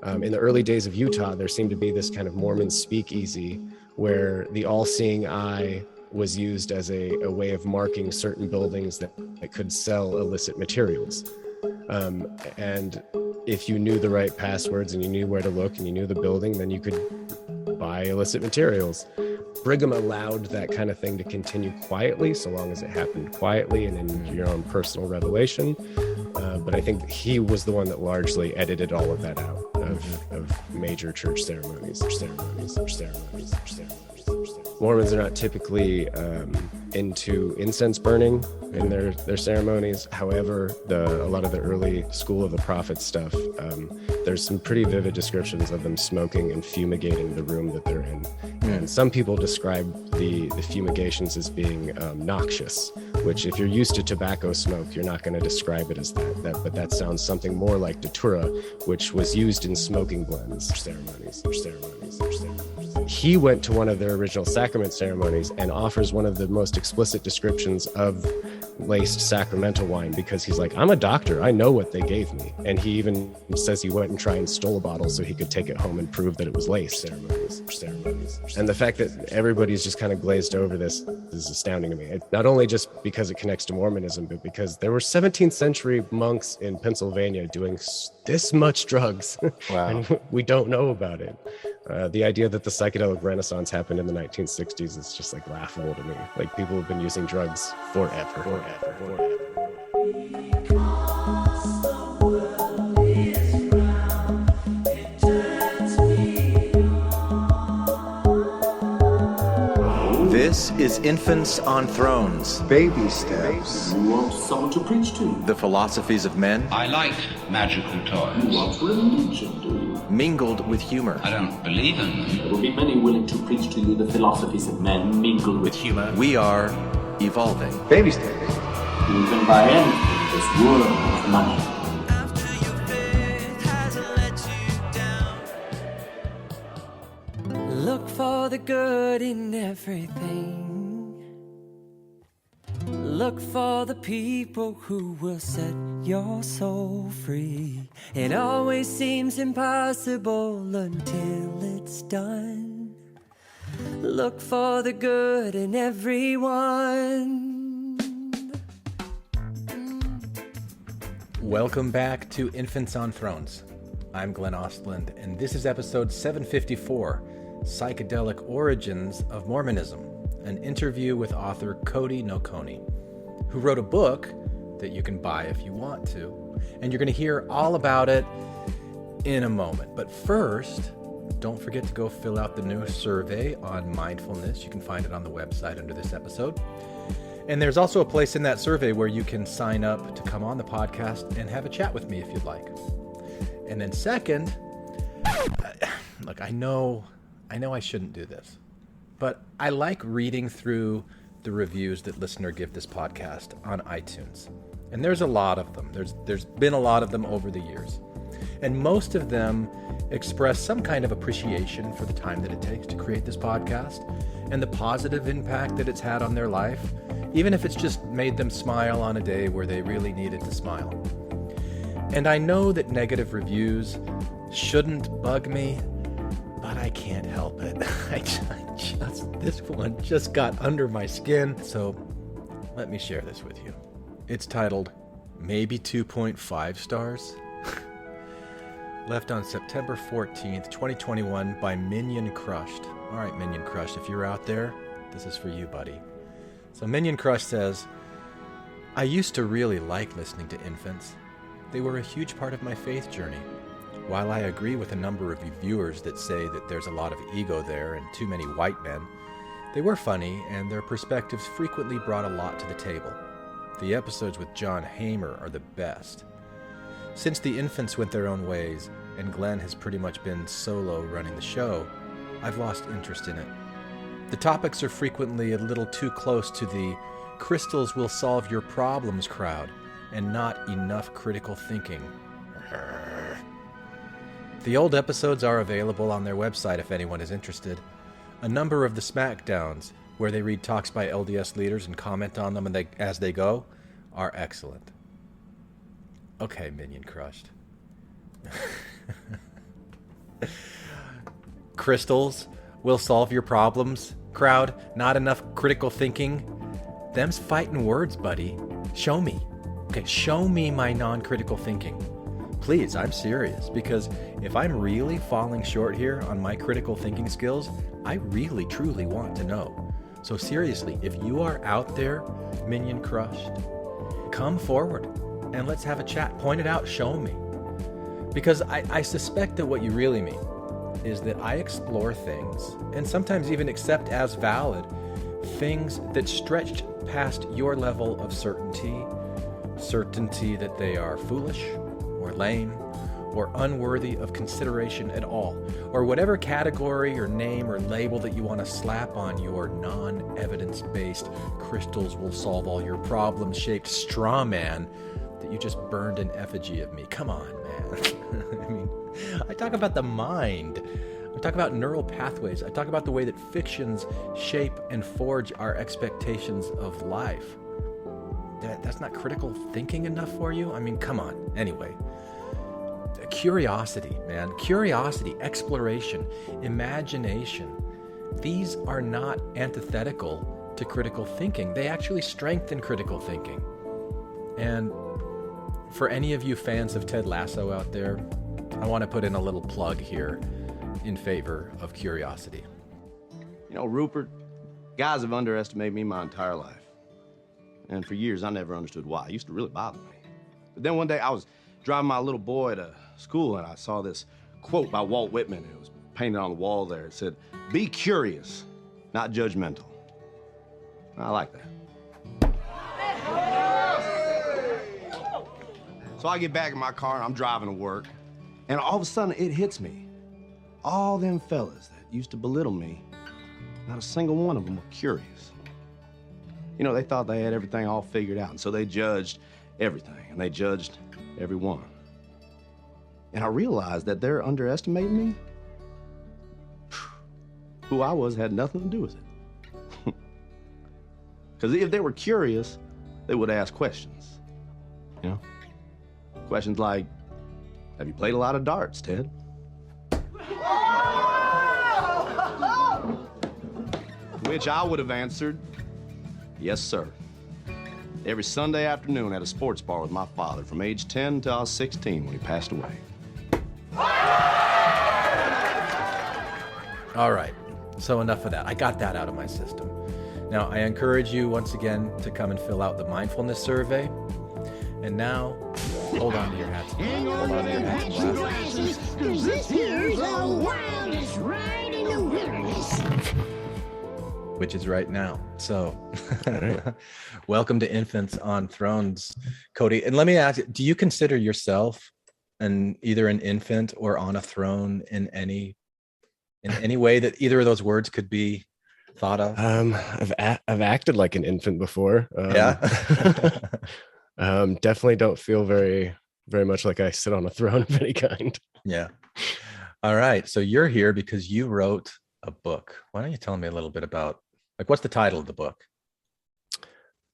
In the early days of Utah, there seemed to be this kind of Mormon speakeasy where the all-seeing eye was used as a way of marking certain buildings that could sell illicit materials. And if you knew the right passwords and you knew where to look and you knew the building, then you could buy illicit materials. Brigham allowed that kind of thing to continue quietly, so long as it happened quietly and in your own personal revelation. But I think he was the one that largely edited all of that out of major church ceremonies. Mormons are not typically into incense burning in their ceremonies. However, a lot of the early School of the Prophets stuff, there's some pretty vivid descriptions of them smoking and fumigating the room that they're in. And some people describe the fumigations as being noxious, which if you're used to tobacco smoke, you're not going to describe it as that. But that sounds something more like datura, which was used in smoking blends ceremonies. He went to one of their original sacrament ceremonies and offers one of the most explicit descriptions of laced sacramental wine, because he's like, I'm a doctor, I know what they gave me. And he even says he went and tried and stole a bottle so he could take it home and prove that it was laced. Ceremonies. And the fact that everybody's just kind of glazed over this is astounding to me. Not only just because it connects to Mormonism, but because there were 17th century monks in Pennsylvania doing this much drugs. Wow. And we don't know about it. The idea that the psychedelic renaissance happened in the 1960s is just like laughable to me. Like, people have been using drugs forever. This is Infants on Thrones. Baby steps. You want someone to preach to you? The philosophies of men. I like magical toys. You want religion, do you? Mingled with humor. I don't believe in them. There will be many willing to preach to you the philosophies of men mingled with humor. We are evolving. Baby steps. You can buy anything in this world of money. Look for the good in everything. Look for the people who will set your soul free. It always seems impossible until it's done. Look for the good in everyone. Welcome back to Infants on Thrones. I'm Glenn Ostland, and this is episode 754, Psychedelic Origins of Mormonism, an interview with author Cody Noconi, who wrote a book that you can buy if you want to, and you're going to hear all about it in a moment. But first, don't forget to go fill out the new survey on mindfulness. You can find it on the website under this episode. And there's also a place in that survey where you can sign up to come on the podcast and have a chat with me if you'd like. And then second, look, I know I shouldn't do this, but I like reading through the reviews that listeners give this podcast on iTunes. And there's a lot of them. There's been a lot of them over the years. And most of them express some kind of appreciation for the time that it takes to create this podcast and the positive impact that it's had on their life, even if it's just made them smile on a day where they really needed to smile. And I know that negative reviews shouldn't bug me, but I can't help it. This one just got under my skin, so let me share this with you. It's titled, Maybe 2.5 Stars. Left on September 14th, 2021 by Minion Crushed. All right, Minion Crushed, if you're out there, this is for you, buddy. So Minion Crushed says, I used to really like listening to infants. They were a huge part of my faith journey. While I agree with a number of reviewers that say that there's a lot of ego there and too many white men, they were funny and their perspectives frequently brought a lot to the table. The episodes with John Hamer are the best. Since the infants went their own ways and Glenn has pretty much been solo running the show, I've lost interest in it. The topics are frequently a little too close to the crystals will solve your problems crowd and not enough critical thinking. The old episodes are available on their website if anyone is interested. A number of the Smackdowns, where they read talks by LDS leaders and comment on them as they go, are excellent. Okay, Minion Crushed. crystals will solve your problems crowd, not enough critical thinking. Them's fighting words, buddy. Show me. Okay, show me my non-critical thinking. Please, I'm serious, because if I'm really falling short here on my critical thinking skills, I really, truly want to know. So seriously, if you are out there, Minion Crushed, come forward and let's have a chat. Point it out, show me. Because I suspect that what you really mean is that I explore things, and sometimes even accept as valid, things that stretched past your level of certainty that they are foolish, or lame, or unworthy of consideration at all, or whatever category or name or label that you want to slap on your non-evidence-based crystals will solve all your problems shaped straw man that you just burned in effigy of me. Come on, man. I mean, I talk about the mind. I talk about neural pathways. I talk about the way that fictions shape and forge our expectations of life. That's not critical thinking enough for you? I mean, come on. Anyway, curiosity, man. Curiosity, exploration, imagination. These are not antithetical to critical thinking. They actually strengthen critical thinking. And for any of you fans of Ted Lasso out there, I want to put in a little plug here in favor of curiosity. You know, Rupert, guys have underestimated me my entire life. And for years, I never understood why. It used to really bother me. But then one day, I was driving my little boy to school, and I saw this quote by Walt Whitman. It was painted on the wall there. It said, "Be curious, not judgmental." I like that. So I get back in my car, and I'm driving to work, and all of a sudden, it hits me. All them fellas that used to belittle me, not a single one of them were curious. You know, they thought they had everything all figured out, and so they judged everything, and they judged everyone. And I realized that they're underestimating me. Who I was had nothing to do with it. Because if they were curious, they would ask questions. You know? Questions like, have you played a lot of darts, Ted? Which I would have answered, yes, sir. Every Sunday afternoon at a sports bar with my father from age 10 till I was 16 when he passed away. All right, so enough of that. I got that out of my system. Now, I encourage you once again to come and fill out the Mindfulness Survey. And now, hold on to your hats. Hold on to your hats and glasses. Cause this here's the wildest ride in the wilderness. Which is right now. So, welcome to Infants on Thrones, Cody. And let me ask you, do you consider yourself either an infant or on a throne in any way that either of those words could be thought of? I've acted like an infant before. Yeah. Definitely don't feel very much like I sit on a throne of any kind. Yeah. All right. So you're here because you wrote a book. Why don't you tell me a little bit about, what's the title of the book?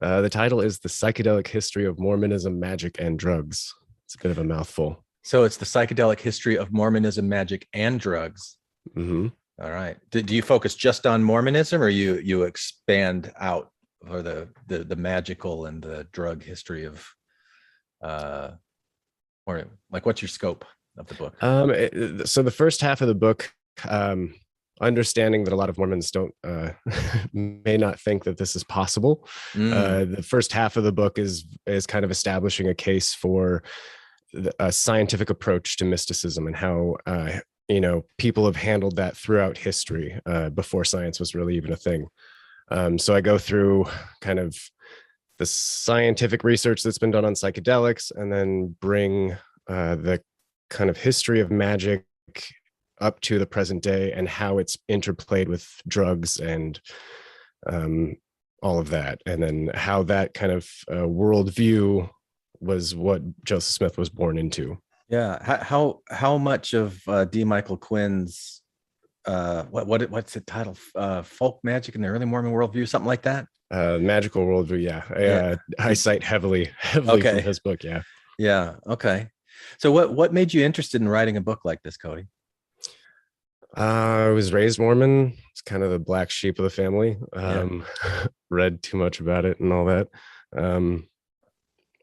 The title is The Psychedelic History of Mormonism, Magic, and Drugs. It's a bit of a mouthful. So it's the psychedelic history of Mormonism, magic, and drugs. Mm-hmm. All right. Do you focus just on Mormonism, or you expand out for the magical and the drug history of, or like, what's your scope of the book? So the first half of the book, understanding that a lot of Mormons don't may not think that this is possible. The first half of the book is kind of establishing a case for a scientific approach to mysticism and how people have handled that throughout history before science was really even a thing. So I go through kind of the scientific research that's been done on psychedelics, and then bring the kind of history of magic up to the present day and how it's interplayed with drugs and all of that. And then how that kind of worldview was what Joseph Smith was born into. Yeah. How much of D. Michael Quinn's what's the title? Folk Magic in the Early Mormon Worldview, something like that? Magical Worldview, yeah. I cite heavily from his book, yeah. Yeah, okay. So what made you interested in writing a book like this, Cody? I was raised Mormon. It's kind of the black sheep of the family. Read too much about it and all that. Um,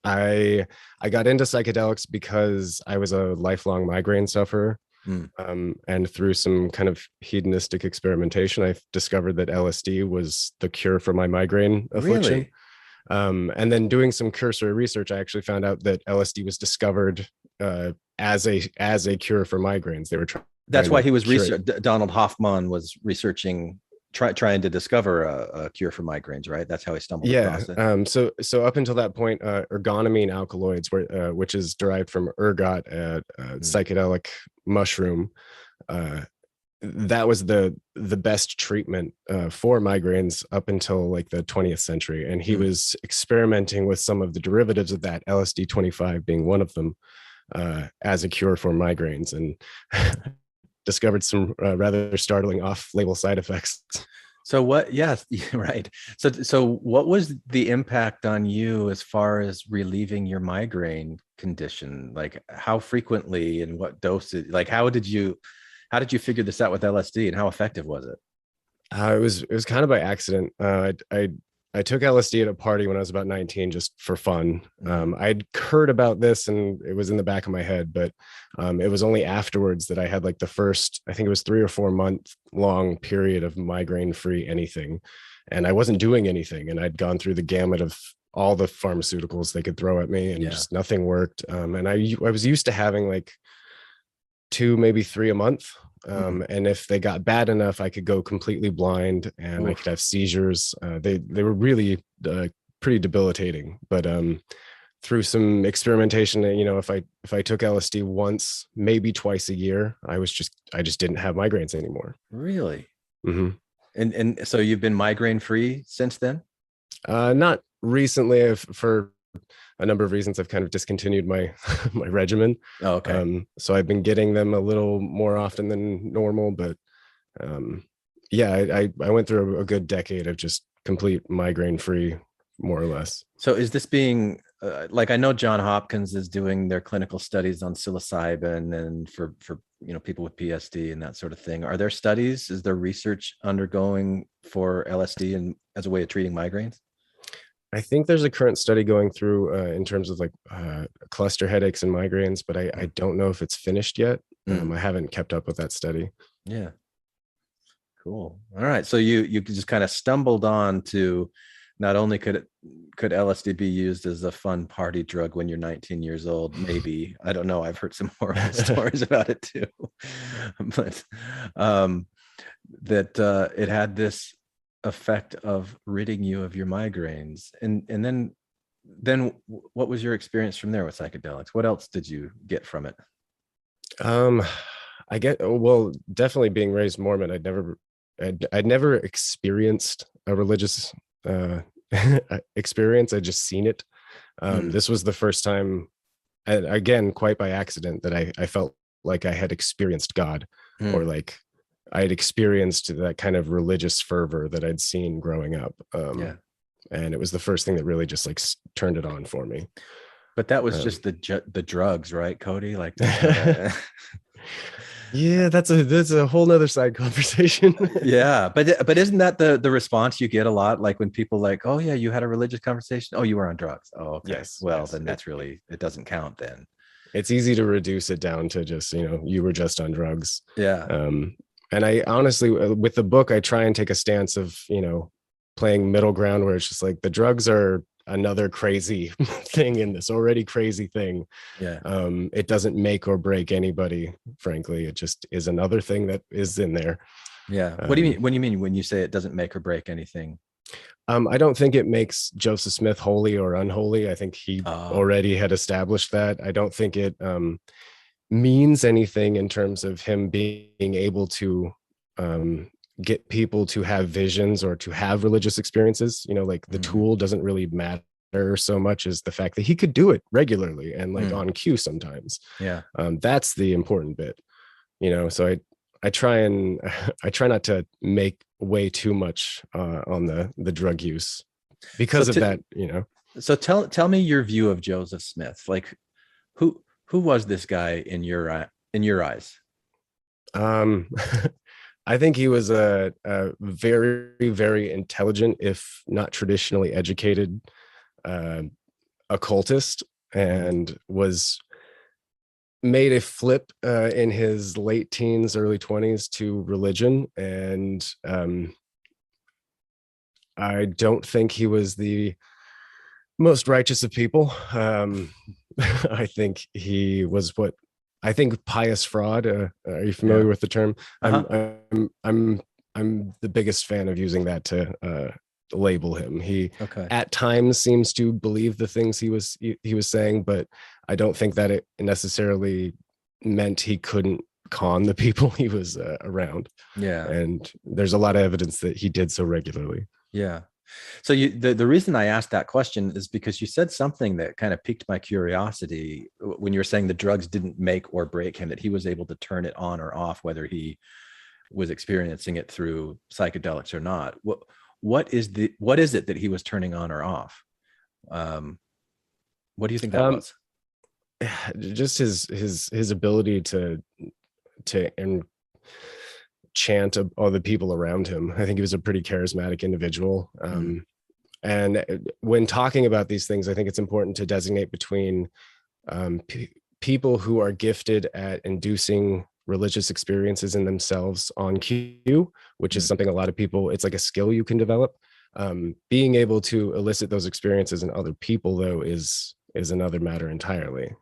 I got into psychedelics because I was a lifelong migraine sufferer. And through some kind of hedonistic experimentation, I discovered that LSD was the cure for my migraine affliction. Really? And then doing some cursory research, I actually found out that LSD was discovered as a cure for migraines. They were That's why he was curate. Donald Hoffman was researching, trying to discover a cure for migraines, right? That's how he stumbled across it. So up until that point, ergotamine alkaloids, which is derived from ergot, psychedelic mushroom, that was the best treatment for migraines up until like the 20th century. And he was experimenting with some of the derivatives of that, LSD 25 being one of them, as a cure for migraines, and discovered some rather startling off-label side effects. So what? Yes, right. So what was the impact on you as far as relieving your migraine condition? Like how frequently and what dosage? Like how did you figure this out with LSD, and how effective was it? It was kind of by accident. I took LSD at a party when I was about 19, just for fun. I'd heard about this and it was in the back of my head, but it was only afterwards that I had like the first, I think it was 3 or 4 month long period of migraine free anything. And I wasn't doing anything. And I'd gone through the gamut of all the pharmaceuticals they could throw at me, and just nothing worked. And I was used to having like 2, maybe 3 a month. And if they got bad enough, I could go completely blind and I could have seizures. They were really pretty debilitating, but through some experimentation, if I took LSD once, maybe twice a year, I just didn't have migraines anymore. Really? Mm-hmm. And so you've been migraine free since then? Not recently. For a number of reasons, I've kind of discontinued my my regimen. Oh, okay. So I've been getting them a little more often than normal, but I went through a good decade of just complete migraine free, more or less. So is this being like, I know John Hopkins is doing their clinical studies on psilocybin and for people with PSD and that sort of thing. Are there studies? Is there research undergoing for LSD and as a way of treating migraines? I think there's a current study going through in terms of like cluster headaches and migraines, but I don't know if it's finished yet. I haven't kept up with that study. Yeah. Cool. All right. So you just kind of stumbled on to, not only could LSD be used as a fun party drug when you're 19 years old, maybe, I don't know, I've heard some horrible stories about it too, but that it had this effect of ridding you of your migraines. And then what was your experience from there with psychedelics? What else did you get from it? Definitely being raised Mormon, I'd never experienced a religious experience. I'd just seen it. This was the first time, and again, quite by accident, that I felt like I had experienced God, or like I had experienced that kind of religious fervor that I'd seen growing up. And it was the first thing that really just like turned it on for me. But that was just the drugs, right, Cody? Like, yeah, that's a whole nother side conversation. Yeah, but isn't that the response you get a lot? Like when people like, oh yeah, you had a religious conversation. Oh, you were on drugs. Oh, okay. Yes. Well, yes. Then that's really, it doesn't count then. It's easy to reduce it down to just, you were just on drugs. Yeah. And I honestly, with the book, I try and take a stance of, playing middle ground, where it's just like the drugs are another crazy thing in this already crazy thing. Yeah. It doesn't make or break anybody, frankly. It just is another thing that is in there. Yeah. What do you mean? What do you mean when you say it doesn't make or break anything? I don't think it makes Joseph Smith holy or unholy. I think he already had established that. I don't think it means anything in terms of him being able to get people to have visions or to have religious experiences. Like the tool doesn't really matter so much as the fact that he could do it regularly and like on cue sometimes. Yeah. That's the important bit. So I try not to make way too much on the drug use because of that. So tell me your view of Joseph Smith. Like who was this guy in your eyes? Um, I think he was a very, very intelligent, if not traditionally educated, uh, occultist, and was made a flip in his late teens, early 20s to religion. And I don't think he was the most righteous of people. I think he was what I think pious fraud. Are you familiar with the term? I'm the biggest fan of using that to label him. He at times seems to believe the things he was saying, but I don't think that it necessarily meant he couldn't con the people he was around. Yeah. And there's a lot of evidence that he did so regularly. Yeah. So the reason I asked that question is because you said something that kind of piqued my curiosity when you were saying the drugs didn't make or break him, that he was able to turn it on or off, whether he was experiencing it through psychedelics or not. What is it that he was turning on or off? What do you think that was? Just his ability to enchant all the people around him. I think he was a pretty charismatic individual. And when talking about these things, I think it's important to designate between people who are gifted at inducing religious experiences in themselves on cue, which is something a lot of people, it's like a skill you can develop. Being able to elicit those experiences in other people, though, is another matter entirely.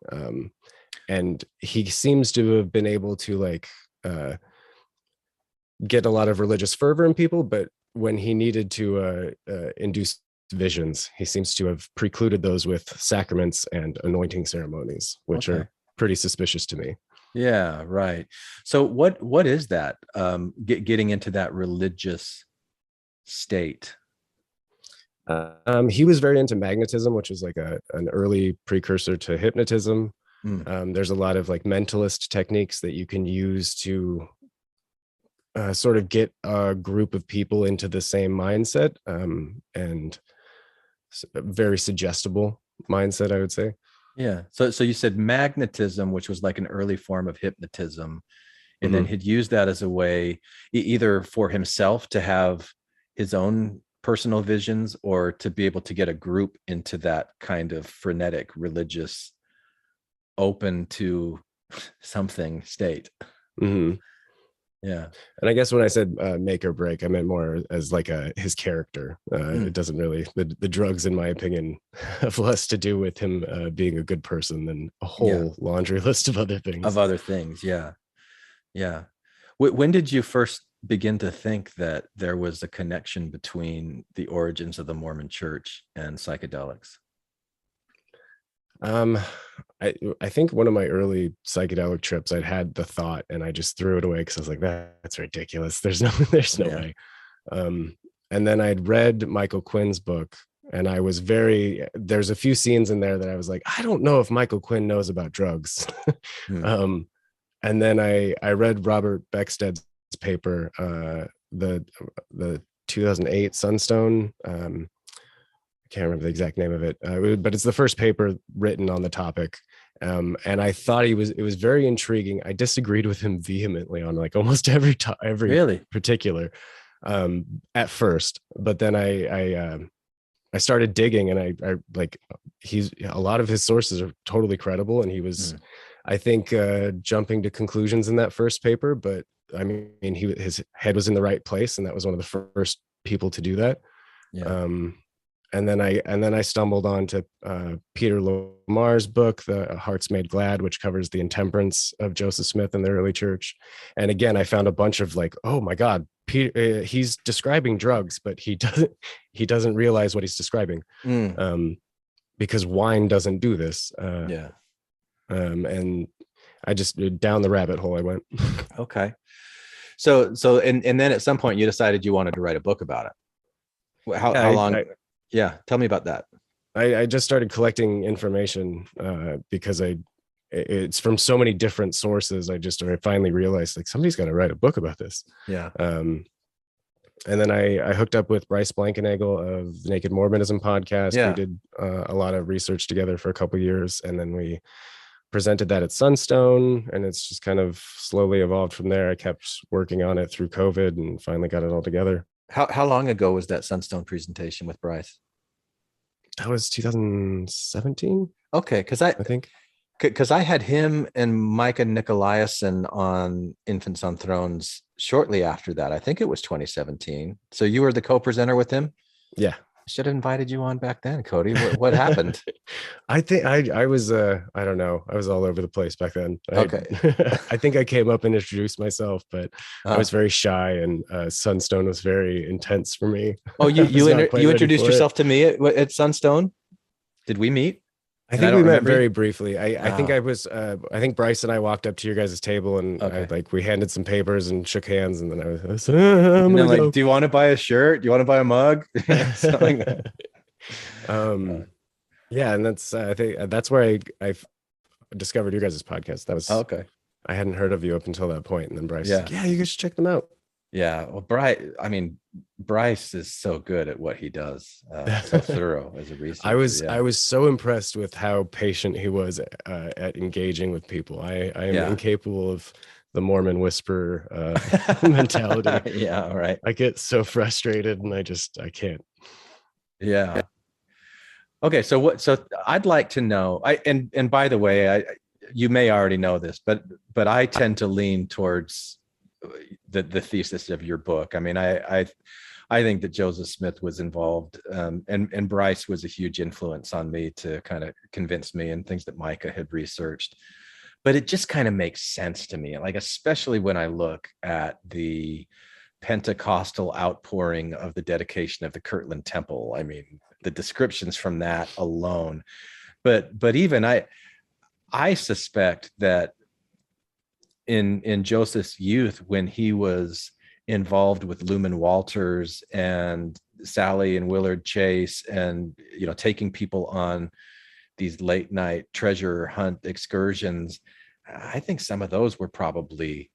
And he seems to have been able to get a lot of religious fervor in people, but when he needed to induce visions, he seems to have precluded those with sacraments and anointing ceremonies, which are pretty suspicious to me. Yeah, right. So what is that? Getting into that religious state? He was very into magnetism, which is like an early precursor to hypnotism. There's a lot of like mentalist techniques that you can use to sort of get a group of people into the same mindset, and a very suggestible mindset, I would say. Yeah. So you said magnetism, which was like an early form of hypnotism, and then he'd use that as a way either for himself to have his own personal visions or to be able to get a group into that kind of frenetic, religious, open to something state. Yeah. And I guess when I said make or break, I meant more as like his character. It doesn't really, the drugs, in my opinion, have less to do with him being a good person than a whole laundry list of other things. Yeah. Yeah. When did you first begin to think that there was a connection between the origins of the Mormon church and psychedelics? I think one of my early psychedelic trips, I'd had the thought and I just threw it away because I was like, that's ridiculous. There's no way. And then I'd read Michael Quinn's book, and I was there's a few scenes in there that I was like, I don't know if Michael Quinn knows about drugs. And then I read Robert Beckstead's paper, the 2008 Sunstone. I can't remember the exact name of it, but it's the first paper written on the topic. And I thought it was very intriguing. I disagreed with him vehemently on like almost every really particular at first, but then I started digging, and I like, a lot of his sources are totally credible, and he was, I think, jumping to conclusions in that first paper, but I mean, his head was in the right place, and that was one of the first people to do that. And then I stumbled onto Peter Lamar's book, The Hearts Made Glad, which covers the intemperance of Joseph Smith and the early church. And again, I found a bunch of like, oh my God, Peter, he's describing drugs, but he doesn't realize what he's describing, because wine doesn't do this. And I just, down the rabbit hole I went. Okay. So and then at some point you decided you wanted to write a book about it. How long? Yeah, tell me about that. I just started collecting information because it's from so many different sources. I finally realized like somebody's got to write a book about this. Yeah. And then I hooked up with Bryce Blankenagel of the Naked Mormonism podcast. We did a lot of research together for a couple of years, and then we presented that at Sunstone, and it's just kind of slowly evolved from there. I kept working on it through COVID and finally got it all together. How long ago was that Sunstone presentation with Bryce? That was 2017. Okay, I think. Because I had him and Micah Nicolaisen on Infants on Thrones shortly after that. I think it was 2017. So you were the co-presenter with him? Yeah. Should have invited you on back then, Cody. What happened? I think I was I don't know. I was all over the place back then. Okay. I think I came up and introduced myself, but I was very shy, and Sunstone was very intense for me. Oh, you introduced yourself to me at Sunstone? Did we meet? I think we met very briefly. I think I think Bryce and I walked up to your guys' table, and we handed some papers and shook hands, and then I was like, do you want to buy a shirt? Do you want to buy a mug? Something like that. Yeah, and that's I think that's where I discovered your guys' podcast. That was okay. I hadn't heard of you up until that point, and then Bryce was like, yeah, you guys should check them out. Yeah, well, Bryce is so good at what he does, so thorough as a researcher. I was so impressed with how patient he was at engaging with people. I am incapable of the Mormon whisperer mentality. Yeah, right. I get so frustrated, and I can't. Yeah. Okay, so I'd like to know. And by the way, you may already know this, but I tend to lean towards the thesis of your book. I mean, I think that Joseph Smith was involved, and Bryce was a huge influence on me to kind of convince me, and things that Micah had researched. But it just kind of makes sense to me, like especially when I look at the Pentecostal outpouring of the dedication of the Kirtland Temple. I mean, the descriptions from that alone. But even I suspect that in Joseph's youth, when he was involved with Lumen Walters and Sally and Willard Chase, and taking people on these late night treasure hunt excursions, I think some of those were probably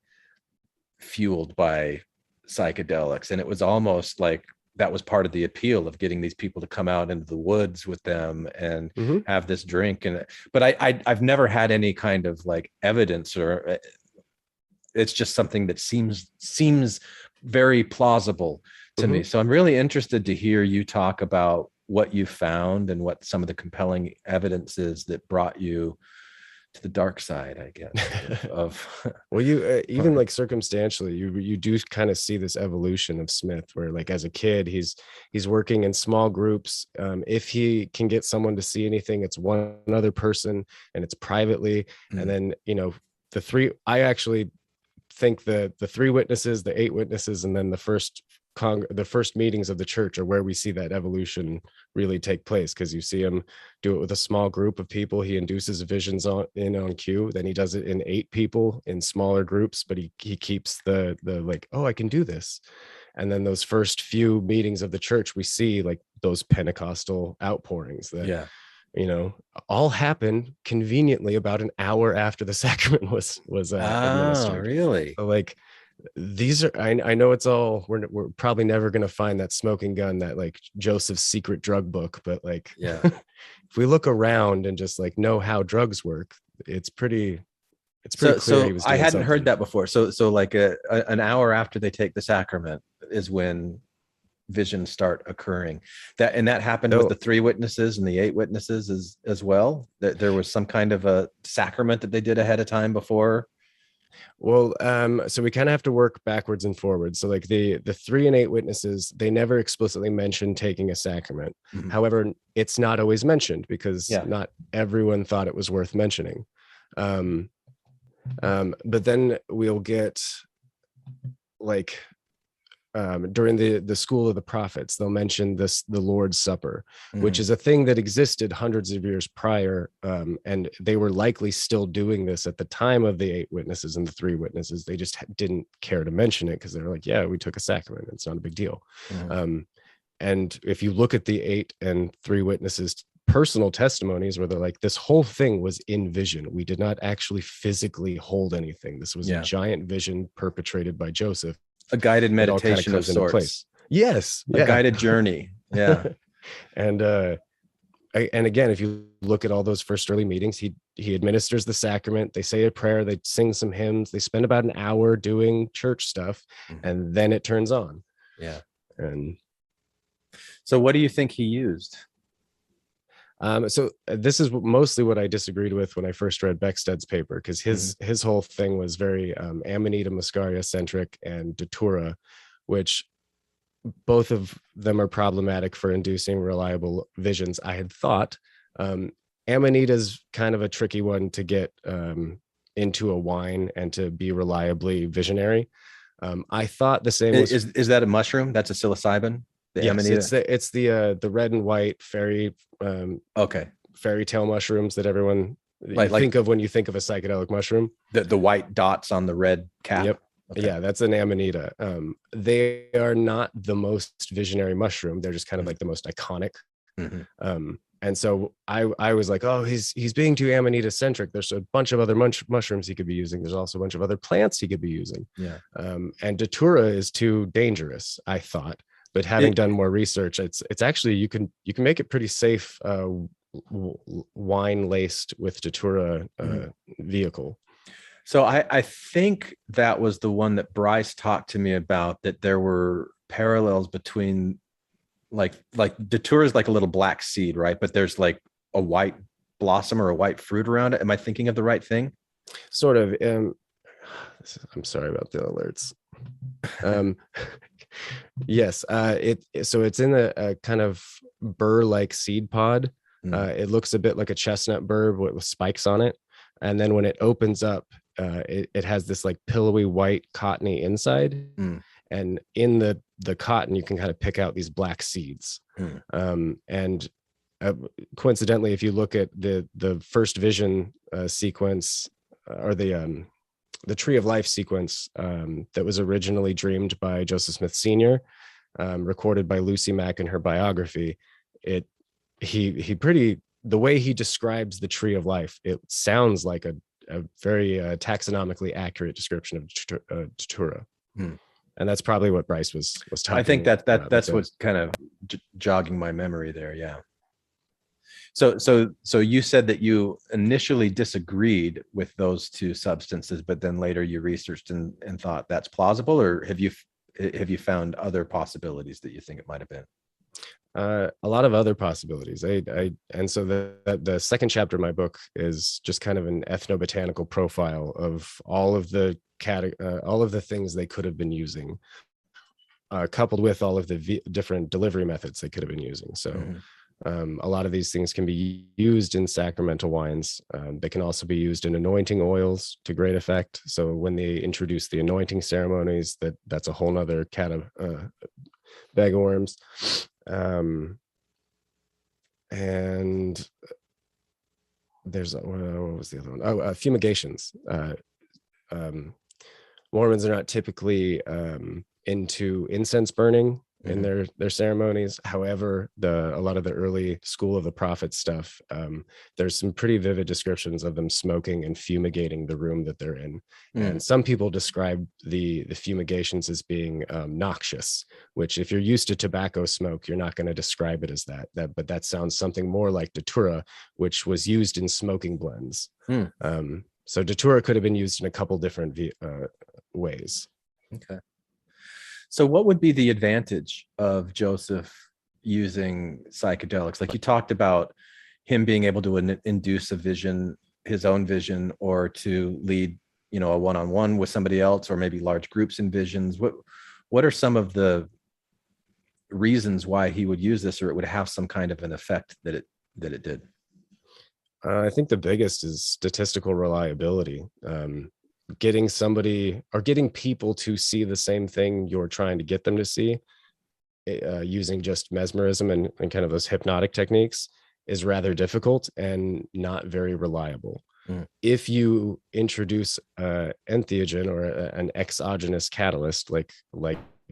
fueled by psychedelics, and it was almost like that was part of the appeal of getting these people to come out into the woods with them and have this drink. But I've never had any kind of like evidence, or it's just something that seems very plausible to me. So I'm really interested to hear you talk about what you found and what some of the compelling evidence is that brought you to the dark side, I guess. Well, you even like circumstantially, you do kind of see this evolution of Smith, where like as a kid, he's working in small groups. If he can get someone to see anything, it's one other person, and it's privately. And then the three. I actually think the 3 witnesses, the 8 witnesses, and then the first meetings of the church are where we see that evolution really take place, because you see him do it with a small group of people. He induces visions on cue. Then he does it in 8 people in smaller groups, but he keeps the like, oh, I can do this. And then those first few meetings of the church, we see like those Pentecostal outpourings that all happened conveniently about an hour after the sacrament was administered. Really? So like these are, I know it's all, we're probably never going to find that smoking gun, that like Joseph's secret drug book, but like, if we look around and just like know how drugs work, it's pretty clear he was doing I hadn't something. heard that before. So like an hour after they take the sacrament is when visions start occurring. That happened with the 3 witnesses and the 8 witnesses as well. That there was some kind of a sacrament that they did ahead of time before. Well, so we kind of have to work backwards and forwards. So like the 3 and 8 witnesses, they never explicitly mentioned taking a sacrament. However, it's not always mentioned because not everyone thought it was worth mentioning. But then we'll get like during the school of the prophets, they'll mention the Lord's Supper, which is a thing that existed hundreds of years prior, and they were likely still doing this at the time of the 8 witnesses and the 3 witnesses. They just didn't care to mention it because they were like, yeah, we took a sacrament, it's not a big deal. And if you look at the 8 and 3 witnesses personal testimonies, where they're like, this whole thing was in vision, we did not actually physically hold anything, this was a giant vision perpetrated by Joseph. A guided meditation of sorts. Yes. A guided journey. Yeah. And and again, if you look at all those first early meetings, he administers the sacrament. They say a prayer, they sing some hymns, they spend about an hour doing church stuff, and then it turns on. Yeah. And so what do you think he used? So this is mostly what I disagreed with when I first read Becksted's paper, because his whole thing was very Amanita muscaria centric and Datura, which both of them are problematic for inducing reliable visions. I had thought Amanita is kind of a tricky one to get into a wine and to be reliably visionary. I thought the same was, is that a mushroom? That's a psilocybin? The yes, Amanita? it's the red and white fairy fairy tale mushrooms that everyone think of when you think of a psychedelic mushroom. The white dots on the red cap. Yep. Okay. Yeah, that's an Amanita. They are not the most visionary mushroom. They're just kind of like the most iconic. And so I was like, oh, he's being too Amanita centric. There's a bunch of other mushrooms he could be using. There's also a bunch of other plants he could be using. Yeah. And Datura is too dangerous, I thought. But having done more research, it's actually you can make it pretty safe wine laced with Datura vehicle. So I think that was the one that Bryce talked to me about, that there were parallels between like Datura is like a little black seed, right? But there's like a white blossom or a white fruit around it. Am I thinking of the right thing? Sort of. I'm sorry about the alerts. Yes, so it's in a kind of burr-like seed pod. It looks a bit like a chestnut burr with spikes on it, and then when it opens up, it has this like pillowy white cottony inside, and in the cotton you can kind of pick out these black seeds. And coincidentally, if you look at the first vision sequence, or the Tree of Life sequence that was originally dreamed by Joseph Smith Sr., recorded by Lucy Mack in her biography, the way he describes the Tree of Life, it sounds like a very taxonomically accurate description of Datura. And that's probably what Bryce was talking about. I think that's what's kind of jogging my memory there. Yeah. So you said that you initially disagreed with those two substances, but then later you researched and thought that's plausible, or have you found other possibilities that you think it might have been? A lot of other possibilities. And so the second chapter of my book is just kind of an ethnobotanical profile of all of the things they could have been using, coupled with all of the different delivery methods they could have been using. So a lot of these things can be used in sacramental wines. They can also be used in anointing oils to great effect. So when they introduce the anointing ceremonies, that's a whole nother bag of worms. And there's what was the other one? Fumigations. Mormons are not typically into incense burning in their ceremonies. However, a lot of the early School of the Prophet stuff, there's some pretty vivid descriptions of them smoking and fumigating the room that they're in. And some people describe the fumigations as being noxious, which if you're used to tobacco smoke, you're not going to describe it as that. But that sounds something more like Datura, which was used in smoking blends. So Datura could have been used in a couple different ways. Okay. So what would be the advantage of Joseph using psychedelics? Like you talked about him being able to induce a vision, his own vision, or to lead, a one-on-one with somebody else, or maybe large groups in visions. What are some of the reasons why he would use this, or it would have some kind of an effect that it did? I think the biggest is statistical reliability. Getting people to see the same thing you're trying to get them to see, using just mesmerism and kind of those hypnotic techniques, is rather difficult and not very reliable. If you introduce entheogen or an exogenous catalyst like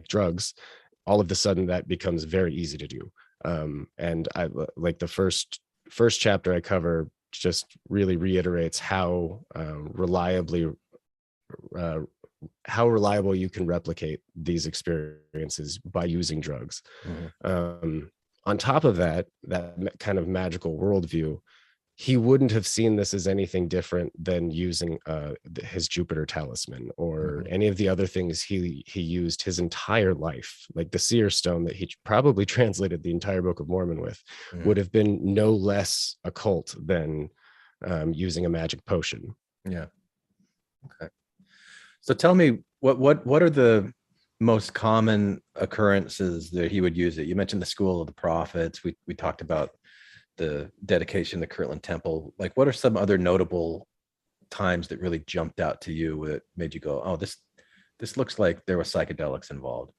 drugs, all of a sudden that becomes very easy to do. And I like the first chapter I cover just really reiterates how reliable you can replicate these experiences by using drugs. on top of that kind of magical worldview, he wouldn't have seen this as anything different than using his Jupiter talisman or any of the other things he used his entire life, like the seer stone that he probably translated the entire Book of Mormon with, would have been no less occult than using a magic potion. Yeah. Okay. So tell me, what are the most common occurrences that he would use it? You mentioned the School of the Prophets. We talked about the dedication of the Kirtland Temple. Like, what are some other notable times that really jumped out to you that made you go, oh, this looks like there was psychedelics involved?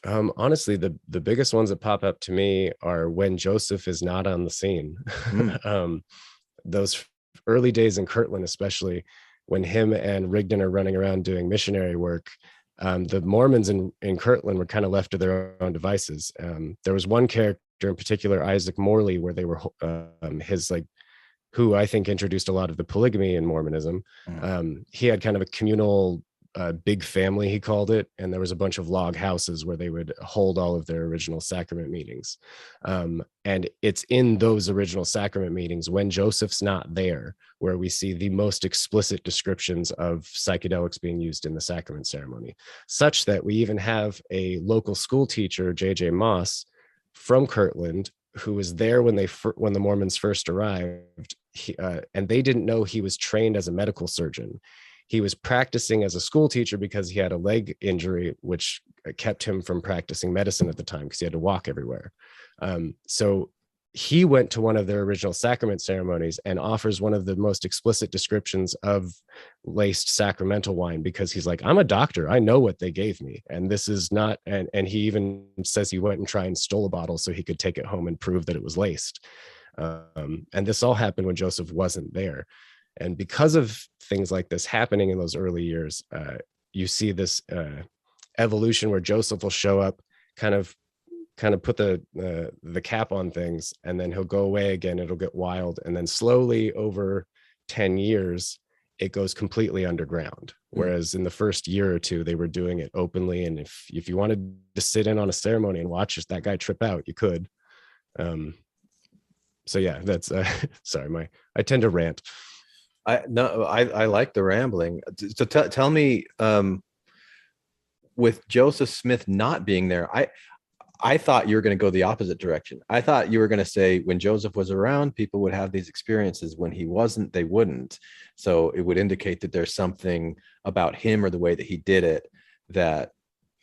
Honestly, the biggest ones that pop up to me are when Joseph is not on the scene. Those early days in Kirtland, especially when him and Rigdon are running around doing missionary work, the Mormons in Kirtland were kind of left to their own devices. There was one character in particular, Isaac Morley, where they were his, like, who I think introduced a lot of the polygamy in Mormonism. He had kind of a communal big family, he called it, and there was a bunch of log houses where they would hold all of their original sacrament meetings. And it's in those original sacrament meetings, when Joseph's not there, where we see the most explicit descriptions of psychedelics being used in the sacrament ceremony, such that we even have a local school teacher, J.J. Moss, from Kirtland, who was there when the Mormons first arrived, and they didn't know he was trained as a medical surgeon. He was practicing as a school teacher because he had a leg injury, which kept him from practicing medicine at the time because he had to walk everywhere. So he went to one of their original sacrament ceremonies and offers one of the most explicit descriptions of laced sacramental wine, because he's like, I'm a doctor, I know what they gave me, and this is not. And he even says he went and tried and stole a bottle so he could take it home and prove that it was laced. And this all happened when Joseph wasn't there. And because of things like this happening in those early years, you see this evolution where Joseph will show up, kind of put the cap on things, and then he'll go away again. It'll get wild, and then slowly over 10 years, it goes completely underground. Whereas in the first year or two, they were doing it openly, and if you wanted to sit in on a ceremony and watch that guy trip out, you could. So yeah, that's sorry, I tend to rant. I like the rambling. So tell me, with Joseph Smith not being there, I thought you were going to go the opposite direction. I thought you were going to say when Joseph was around, people would have these experiences. When he wasn't, they wouldn't. So it would indicate that there's something about him or the way that he did it that,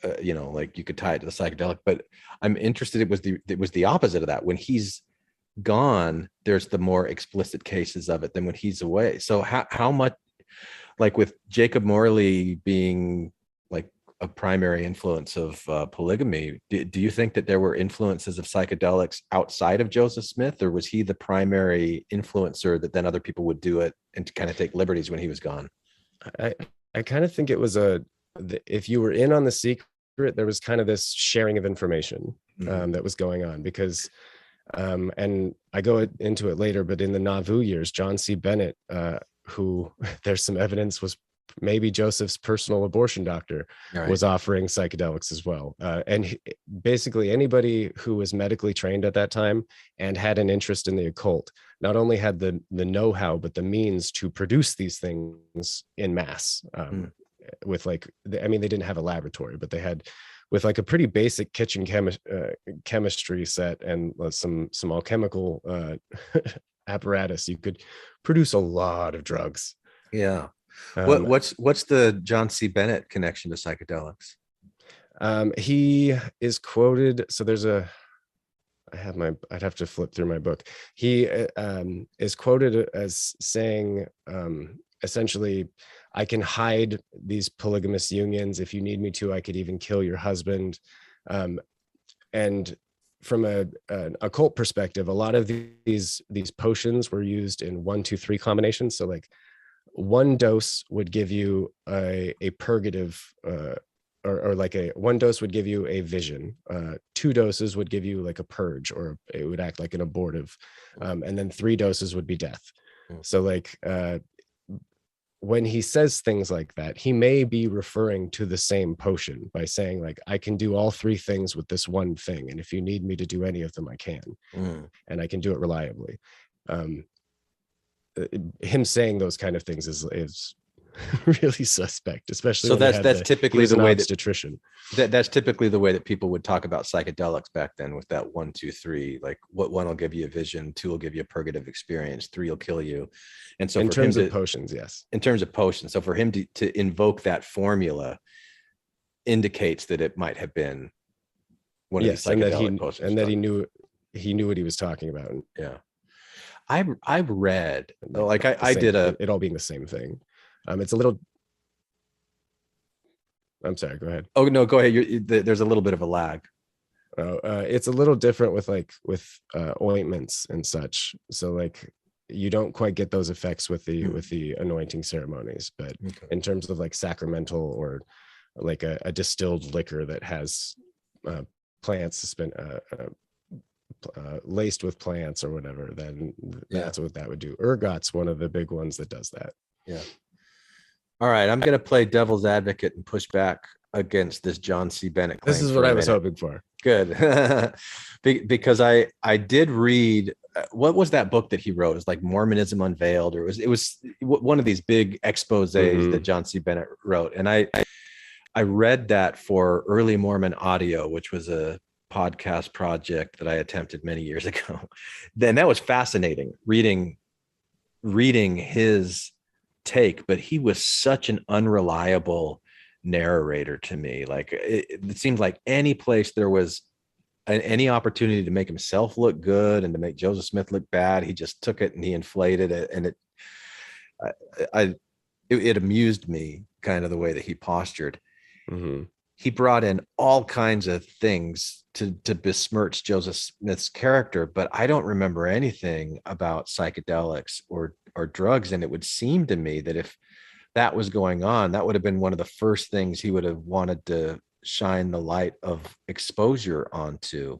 like you could tie it to the psychedelic. But I'm interested. It was the opposite of that. When he's gone, there's the more explicit cases of it than when he's away. So how much, like with Jacob Morley being like a primary influence of polygamy, do you think that there were influences of psychedelics outside of Joseph Smith, or was he the primary influencer that then other people would do it and kind of take liberties when he was gone? I kind of think it was if you were in on the secret, there was kind of this sharing of information that was going on, because and I go into it later, but in the Nauvoo years, John C. Bennett, who there's some evidence was maybe Joseph's personal abortion doctor, was offering psychedelics as well. And basically anybody who was medically trained at that time and had an interest in the occult not only had the know-how, but the means to produce these things in mass. With they didn't have a laboratory, but they had, with like a pretty basic kitchen chemistry set and some alchemical apparatus, you could produce a lot of drugs. Yeah. What's the John C. Bennett connection to psychedelics? He is quoted. So there's I'd have to flip through my book. He is quoted as saying, essentially, I can hide these polygamous unions. If you need me to, I could even kill your husband. And from an occult perspective, a lot of these potions were used in 1, 2, 3 combinations. So like one dose would give you a purgative, or like one dose would give you a vision. 2 doses would give you like a purge, or it would act like an abortive. And then 3 doses would be death. So like, when he says things like that, he may be referring to the same potion by saying, like, I can do all three things with this one thing, and if you need me to do any of them, I can, and I can do it reliably. Him saying those kind of things is really suspect, especially so when that's typically the way obstetrician. That's typically the way that people would talk about psychedelics back then, with that 1, 2, 3, like what one will give you a vision, 2 will give you a purgative experience, 3 will kill you. And so in terms of potions, yes. In terms of potions. So for him to invoke that formula indicates that it might have been one of these psychedelic potions. And that he knew what he was talking about. Yeah. I've read, like I did it all being the same thing. It's a little, I'm sorry, go ahead. Oh, no, go ahead. There's a little bit of a lag. It's a little different with ointments and such. So like you don't quite get those effects with the anointing ceremonies, but in terms of like sacramental or like a distilled liquor that has plants laced with plants or whatever, then that's what that would do. Ergot's one of the big ones that does that. Yeah. All right, I'm going to play devil's advocate and push back against this John C. Bennett claim. This is what I was hoping for. Good. Because I did read, what was that book that he wrote? It was like Mormonism Unveiled, or it was one of these big exposés that John C. Bennett wrote. And I read that for Early Mormon Audio, which was a podcast project that I attempted many years ago. Then that was fascinating reading his take, but he was such an unreliable narrator to me. Like it seems like any place there was any opportunity to make himself look good and to make Joseph Smith look bad, he just took it and he inflated it. And it amused me kind of the way that he postured. He brought in all kinds of things to besmirch Joseph Smith's character, but I don't remember anything about psychedelics or drugs. And it would seem to me that if that was going on, that would have been one of the first things he would have wanted to shine the light of exposure onto.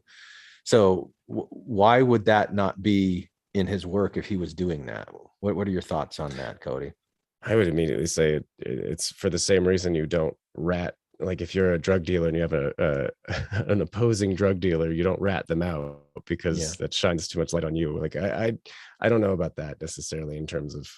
So why would that not be in his work if he was doing that? What are your thoughts on that, Cody? I would immediately say it's for the same reason you don't rat. Like if you're a drug dealer and you have an opposing drug dealer, you don't rat them out because that shines too much light on you. Like I don't know about that necessarily in terms of,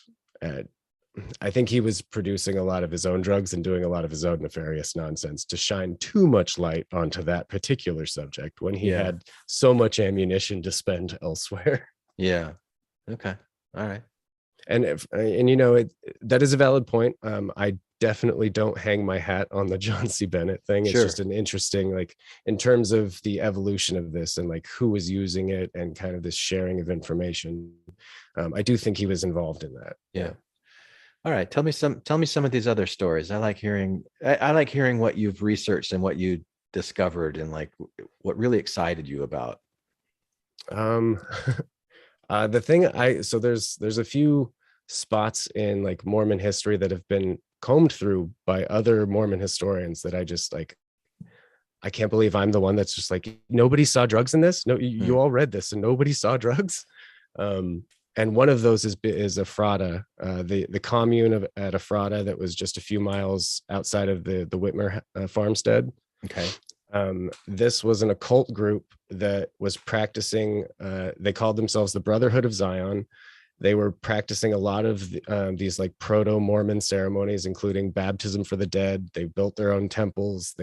I think he was producing a lot of his own drugs and doing a lot of his own nefarious nonsense to shine too much light onto that particular subject when he had so much ammunition to spend elsewhere. Yeah. Okay. All right. And that is a valid point. I definitely don't hang my hat on the John C. Bennett thing. It's just an interesting, like in terms of the evolution of this and like who was using it and kind of this sharing of information. I do think he was involved in that. Yeah. All right. Tell me some of these other stories. I like hearing what you've researched and what you discovered and like what really excited you about. The thing there's a few spots in like Mormon history that have been combed through by other Mormon historians that I just like, I can't believe I'm the one that's just like, nobody saw drugs in this. No, you all read this and nobody saw drugs. And one of those is Ephrata, the commune at Ephrata that was just a few miles outside of the Whitmer farmstead. Okay. This was an occult group that was practicing, they called themselves the Brotherhood of Zion. They were practicing a lot of these like proto-Mormon ceremonies, including baptism for the dead. They built their own temples,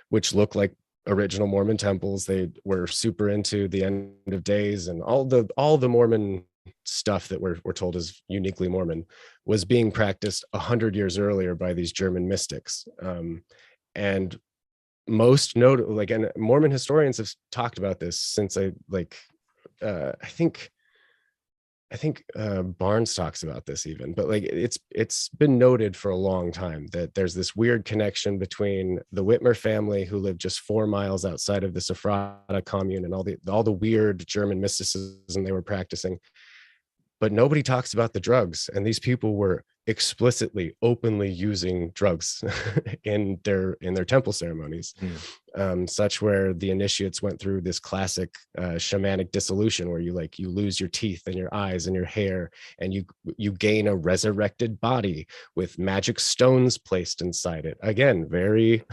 which looked like original Mormon temples. They were super into the end of days, and all the Mormon stuff that we're told is uniquely Mormon was being practiced 100 years earlier by these German mystics. And most notable, like, and Mormon historians have talked about this since I think Barnes talks about this even, but like it's been noted for a long time that there's this weird connection between the Whitmer family, who lived just 4 miles outside of the Ephrata commune, and all the weird German mysticism they were practicing. But nobody talks about the drugs, and these people were explicitly, openly using drugs in their temple ceremonies, such where the initiates went through this classic shamanic dissolution, where you lose your teeth and your eyes and your hair, and you gain a resurrected body with magic stones placed inside it. Again, very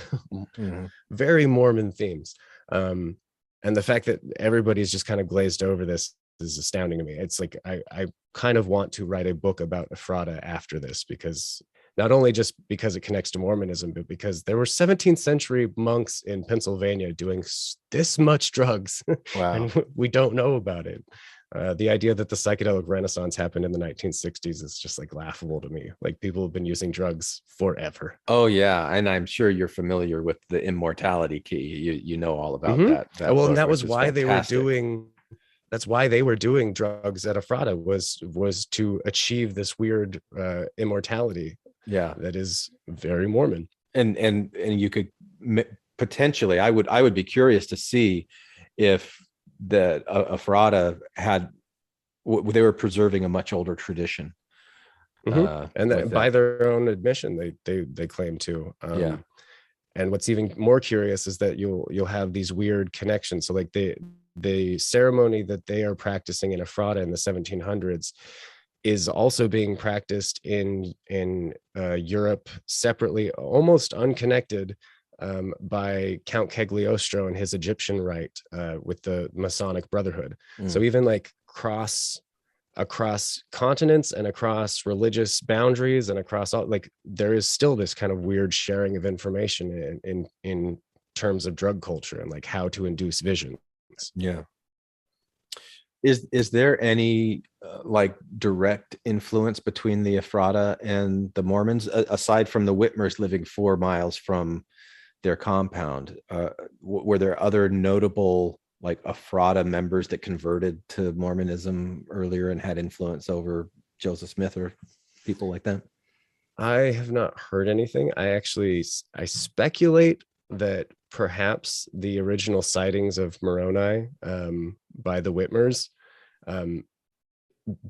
very Mormon themes. And the fact that everybody's just kind of glazed over this is astounding to me. It's like I kind of want to write a book about Ephrata after this, because not only just because it connects to Mormonism, but because there were 17th century monks in Pennsylvania doing this much drugs. Wow. And we don't know about it. The idea that the psychedelic renaissance happened in the 1960s is just like laughable to me. Like, people have been using drugs forever. Oh yeah, and I'm sure you're familiar with the immortality key. You know all about that. Well, book, and that was which is why fantastic. that's why they were doing drugs at Ephrata, was to achieve this weird immortality. Yeah, that is very Mormon. And you could potentially, I would be curious to see if the Ephrata they were preserving a much older tradition. And that, by their own admission, they claim to. Yeah. And what's even more curious is that you'll have these weird connections. So like the ceremony that they are practicing in Ephrata in the 1700s is also being practiced in Europe separately, almost unconnected, by Count Cagliostro and his Egyptian rite with the Masonic Brotherhood. So even like across continents and across religious boundaries and across all, like, there is still this kind of weird sharing of information in terms of drug culture and like how to induce visions. Yeah. Is there any like direct influence between the Ephrata and the Mormons, aside from the Whitmers living 4 miles from their compound? Were there other notable like Ephrata members that converted to Mormonism earlier and had influence over Joseph Smith or people like that? I have not heard anything. I speculate that perhaps the original sightings of Moroni by the Whitmers,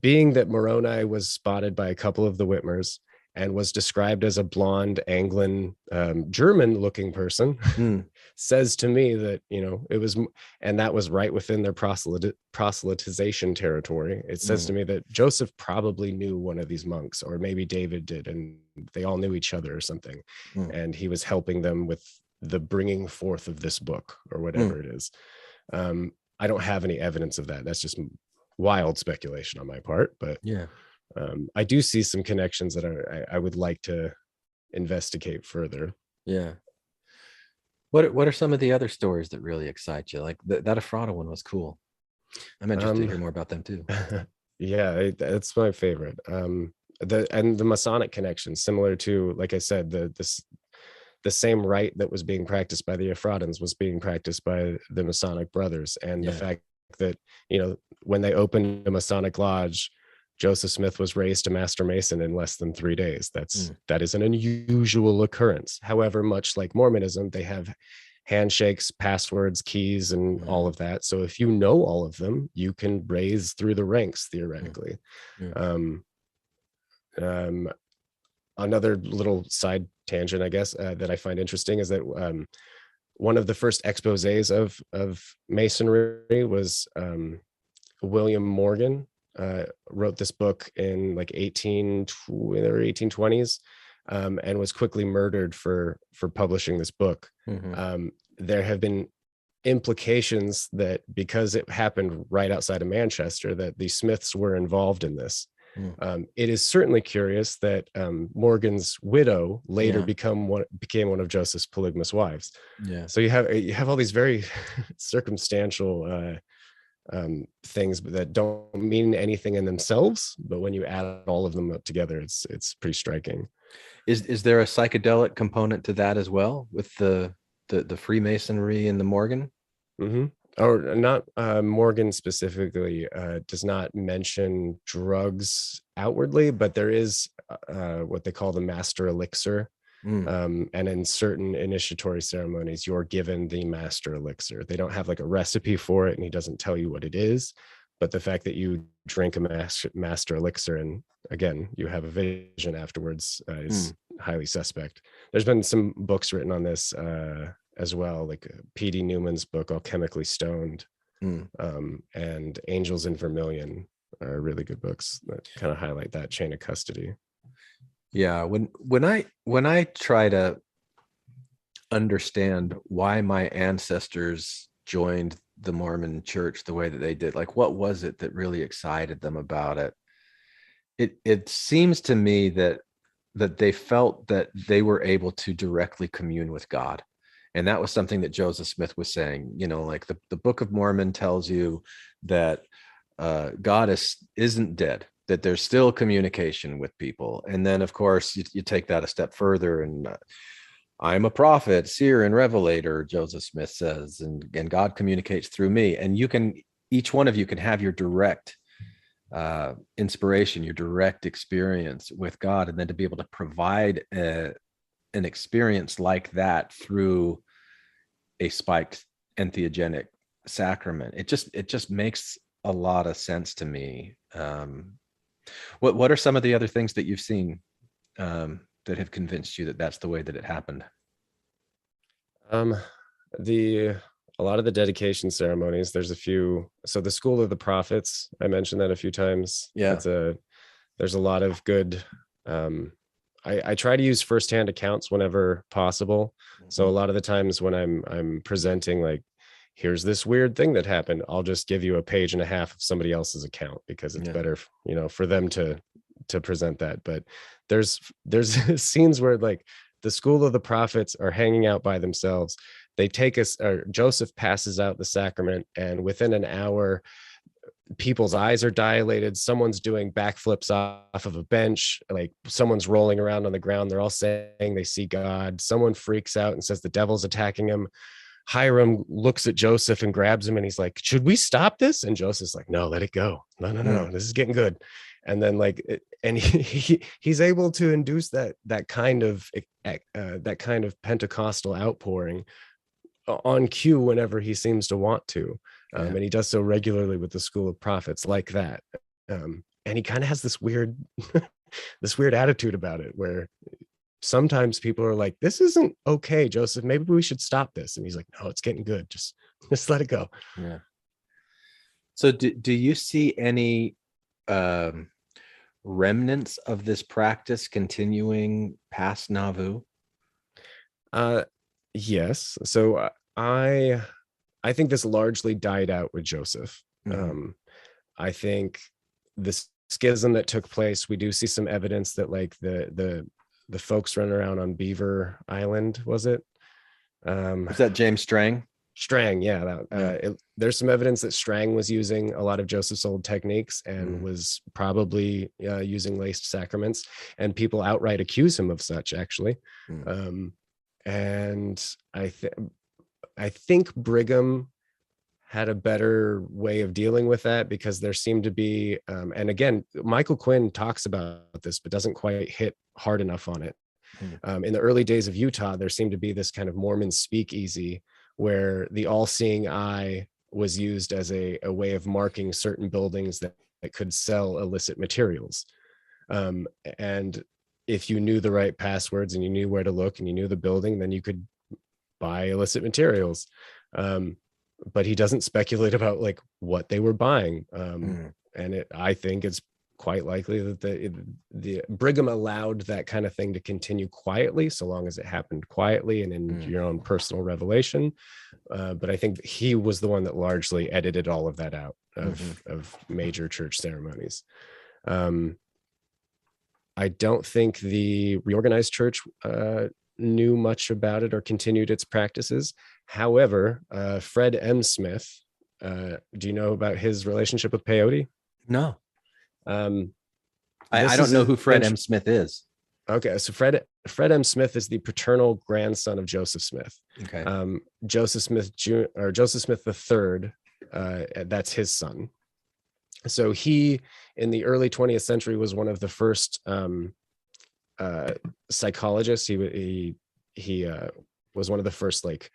being that Moroni was spotted by a couple of the Whitmers and was described as a blonde Anglo German-looking person, says to me that, it was, and that was right within their proselytization territory. It says to me that Joseph probably knew one of these monks, or maybe David did, and they all knew each other or something. And he was helping them with the bringing forth of this book or whatever it is. I don't have any evidence of that. That's just wild speculation on my part, but yeah. I do see some connections that I would like to investigate further. Yeah. What are some of the other stories that really excite you? Like that Ephrata one was cool. I'm interested to hear more about them too. Yeah, that's my favorite. The Masonic connection, similar to, like I said, the same rite that was being practiced by the Ephratans was being practiced by the Masonic brothers, and the fact that when they opened a Masonic lodge, Joseph Smith was raised to Master Mason in less than 3 days. That is an unusual occurrence. However, much like Mormonism, they have handshakes, passwords, keys, and all of that. So if you know all of them, you can raise through the ranks theoretically. Another little side tangent, I guess, that I find interesting is that one of the first exposés of Masonry was William Morgan. Wrote this book in like 1820s, and was quickly murdered for publishing this book. There have been implications that because it happened right outside of Manchester, that the Smiths were involved in this. It is certainly curious that Morgan's widow later became one of Joseph's polygamous wives. So you have all these very circumstantial things that don't mean anything in themselves, but when you add all of them up together, it's pretty striking. Is there a psychedelic component to that as well, with the Freemasonry and the Morgan? Or not. Morgan specifically does not mention drugs outwardly, but there is what they call the master elixir. And in certain initiatory ceremonies, you're given the master elixir. They don't have like a recipe for it, and he doesn't tell you what it is, but the fact that you drink a master elixir and again you have a vision afterwards is highly suspect. There's been some books written on this as well, like P.D. Newman's book Alchemically Stoned, and Angels in Vermilion are really good books that kind of highlight that chain of custody. Yeah, when I try to understand why my ancestors joined the Mormon church the way that they did, like what was it that really excited them about it? It seems to me that they felt that they were able to directly commune with God. And that was something that Joseph Smith was saying, you know, like the Book of Mormon tells you that God isn't dead, that there's still communication with people. And then, of course, you take that a step further, and I'm a prophet, seer, and revelator, Joseph Smith says, and God communicates through me. And each one of you can have your direct inspiration, your direct experience with God, and then to be able to provide an experience like that through a spiked entheogenic sacrament. It just makes a lot of sense to me. What are some of the other things that you've seen that have convinced you that that's the way that it happened? A lot of the dedication ceremonies, there's a few. So the School of the Prophets, I mentioned that a few times. Yeah. There's a lot of good. I try to use firsthand accounts whenever possible. So a lot of the times when I'm presenting, like, here's this weird thing that happened, I'll just give you a page and a half of somebody else's account, because it's better, you know, for them to present that. But there's scenes where, like, the School of the Prophets are hanging out by themselves. They take us, or Joseph passes out the sacrament, and within an hour, people's eyes are dilated. Someone's doing backflips off of a bench, like someone's rolling around on the ground. They're all saying they see God. Someone freaks out and says the devil's attacking him. Hiram looks at Joseph and grabs him, and he's like, should we stop this? And Joseph's like, no, let it go. No, this is getting good. And then, like, and he's able to induce that kind of Pentecostal outpouring on cue whenever he seems to want to. And he does so regularly with the School of Prophets like that. And he kind of has this weird attitude about it, where sometimes people are like, this isn't okay, Joseph, maybe we should stop this. And he's like, no, it's getting good. Just let it go. Yeah. So do you see any remnants of this practice continuing past Nauvoo? Yes. So I think this largely died out with Joseph. I think the schism that took place, we do see some evidence that, like, the folks running around on Beaver Island, was it? Was that James Strang? Strang, yeah. There's some evidence that Strang was using a lot of Joseph's old techniques and was probably using laced sacraments, and people outright accuse him of such, actually. And I think Brigham had a better way of dealing with that, because there seemed to be, and again, Michael Quinn talks about this, but doesn't quite hit hard enough on it. In the early days of Utah, there seemed to be this kind of Mormon speakeasy where the all-seeing eye was used as a way of marking certain buildings that could sell illicit materials. And if you knew the right passwords and you knew where to look and you knew the building, then you could buy illicit materials. But he doesn't speculate about, like, what they were buying. And I think it's quite likely that the Brigham allowed that kind of thing to continue quietly, so long as it happened quietly and in your own personal revelation. But I think he was the one that largely edited all of that out of major church ceremonies. I don't think the reorganized church knew much about it or continued its practices. However, Fred M. Smith, do you know about his relationship with peyote? No. I don't know who Fred M. Smith is. Okay, so Fred M. Smith is the paternal grandson of Joseph Smith. Okay. Joseph Smith Jr. or Joseph Smith III, that's his son. So he, in the early 20th century, was one of the first psychologists. He was one of the first, like,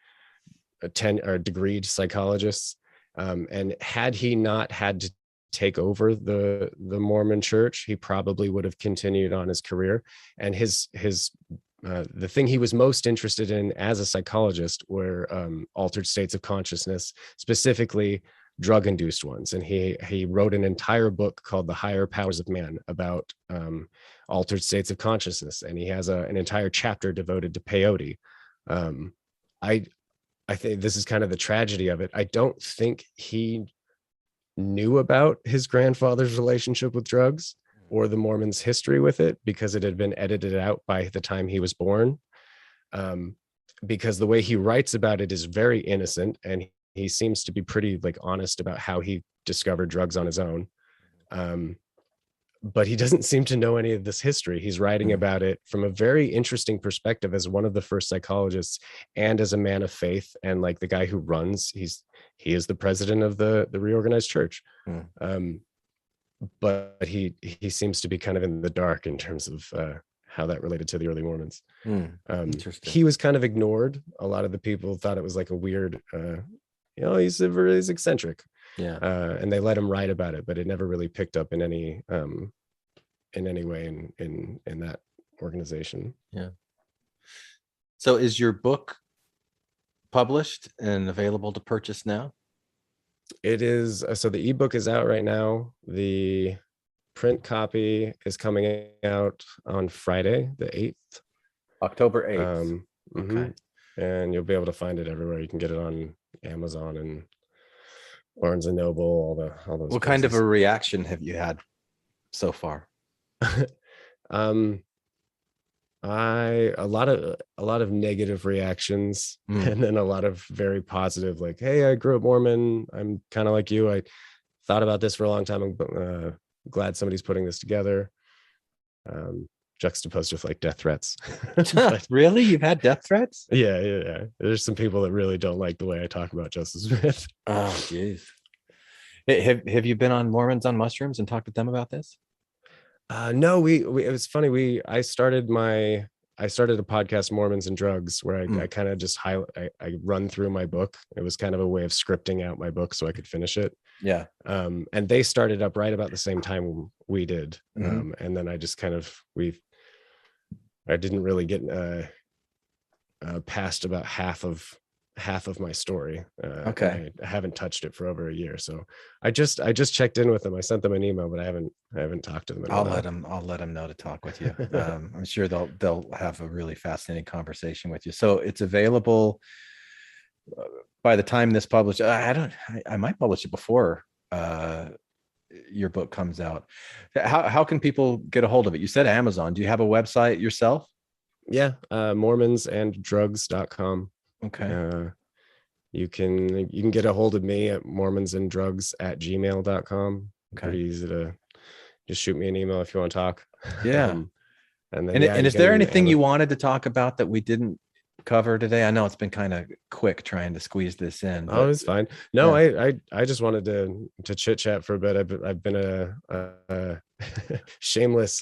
degreed psychologists. And had he not had to take over the Mormon church, he probably would have continued on his career. And the thing he was most interested in as a psychologist were altered states of consciousness, specifically drug-induced ones. And he wrote an entire book called The Higher Powers of Man about altered states of consciousness. And he has an entire chapter devoted to peyote. I think this is kind of the tragedy of it. I don't think he knew about his grandfather's relationship with drugs or the Mormons' history with it, because it had been edited out by the time he was born. Because the way he writes about it is very innocent, and he seems to be pretty like honest about how he discovered drugs on his own. But he doesn't seem to know any of this history. He's writing about it from a very interesting perspective as one of the first psychologists and as a man of faith, and like the guy who runs, he is the president of the reorganized church. But he seems to be kind of in the dark in terms of how that related to the early Mormons. Interesting. He was kind of ignored. A lot of the people thought it was like a weird, he's eccentric. Yeah. And they let him write about it, but it never really picked up in any way in that organization. Yeah. So is your book published and available to purchase now? It is. So the ebook is out right now. The print copy is coming out on Friday, the 8th. October 8th. Okay. And you'll be able to find it everywhere. You can get it on Amazon and Barnes and Noble, all those. What kind of a reaction have you had so far? A lot of negative reactions, and then a lot of very positive, like, hey, I grew up Mormon, I'm kind of like you, I thought about this for a long time, I'm glad somebody's putting this together. Juxtaposed with like death threats. But, really? You've had death threats? Yeah. There's some people that really don't like the way I talk about Joseph Smith. Oh, geez. Have you been on Mormons on Mushrooms and talked with them about this? No, we it was funny. I started a podcast, Mormons and Drugs, where I kind of just I run through my book. It was kind of a way of scripting out my book so I could finish it. Yeah. And they started up right about the same time we did. And then I just kind of I didn't really get past about half of my story. Okay. I haven't touched it for over a year, so I just checked in with them. I sent them an email, but I haven't talked to them. I'll let them know to talk with you. I'm sure they'll have a really fascinating conversation with you. So it's available by the time this published. I might publish it before your book comes out. How can people get a hold of it? You said Amazon. Do you have a website yourself? Yeah, mormonsanddrugs.com. Okay. You can get a hold of me at mormonsanddrugs@gmail.com. Okay. Pretty easy to just shoot me an email if you want to talk. Yeah. And is there anything you wanted to talk about that we didn't cover today? I know it's been kind of quick trying to squeeze this in. Oh, it's fine. No, yeah. I just wanted to chit chat for a bit. I've been a shameless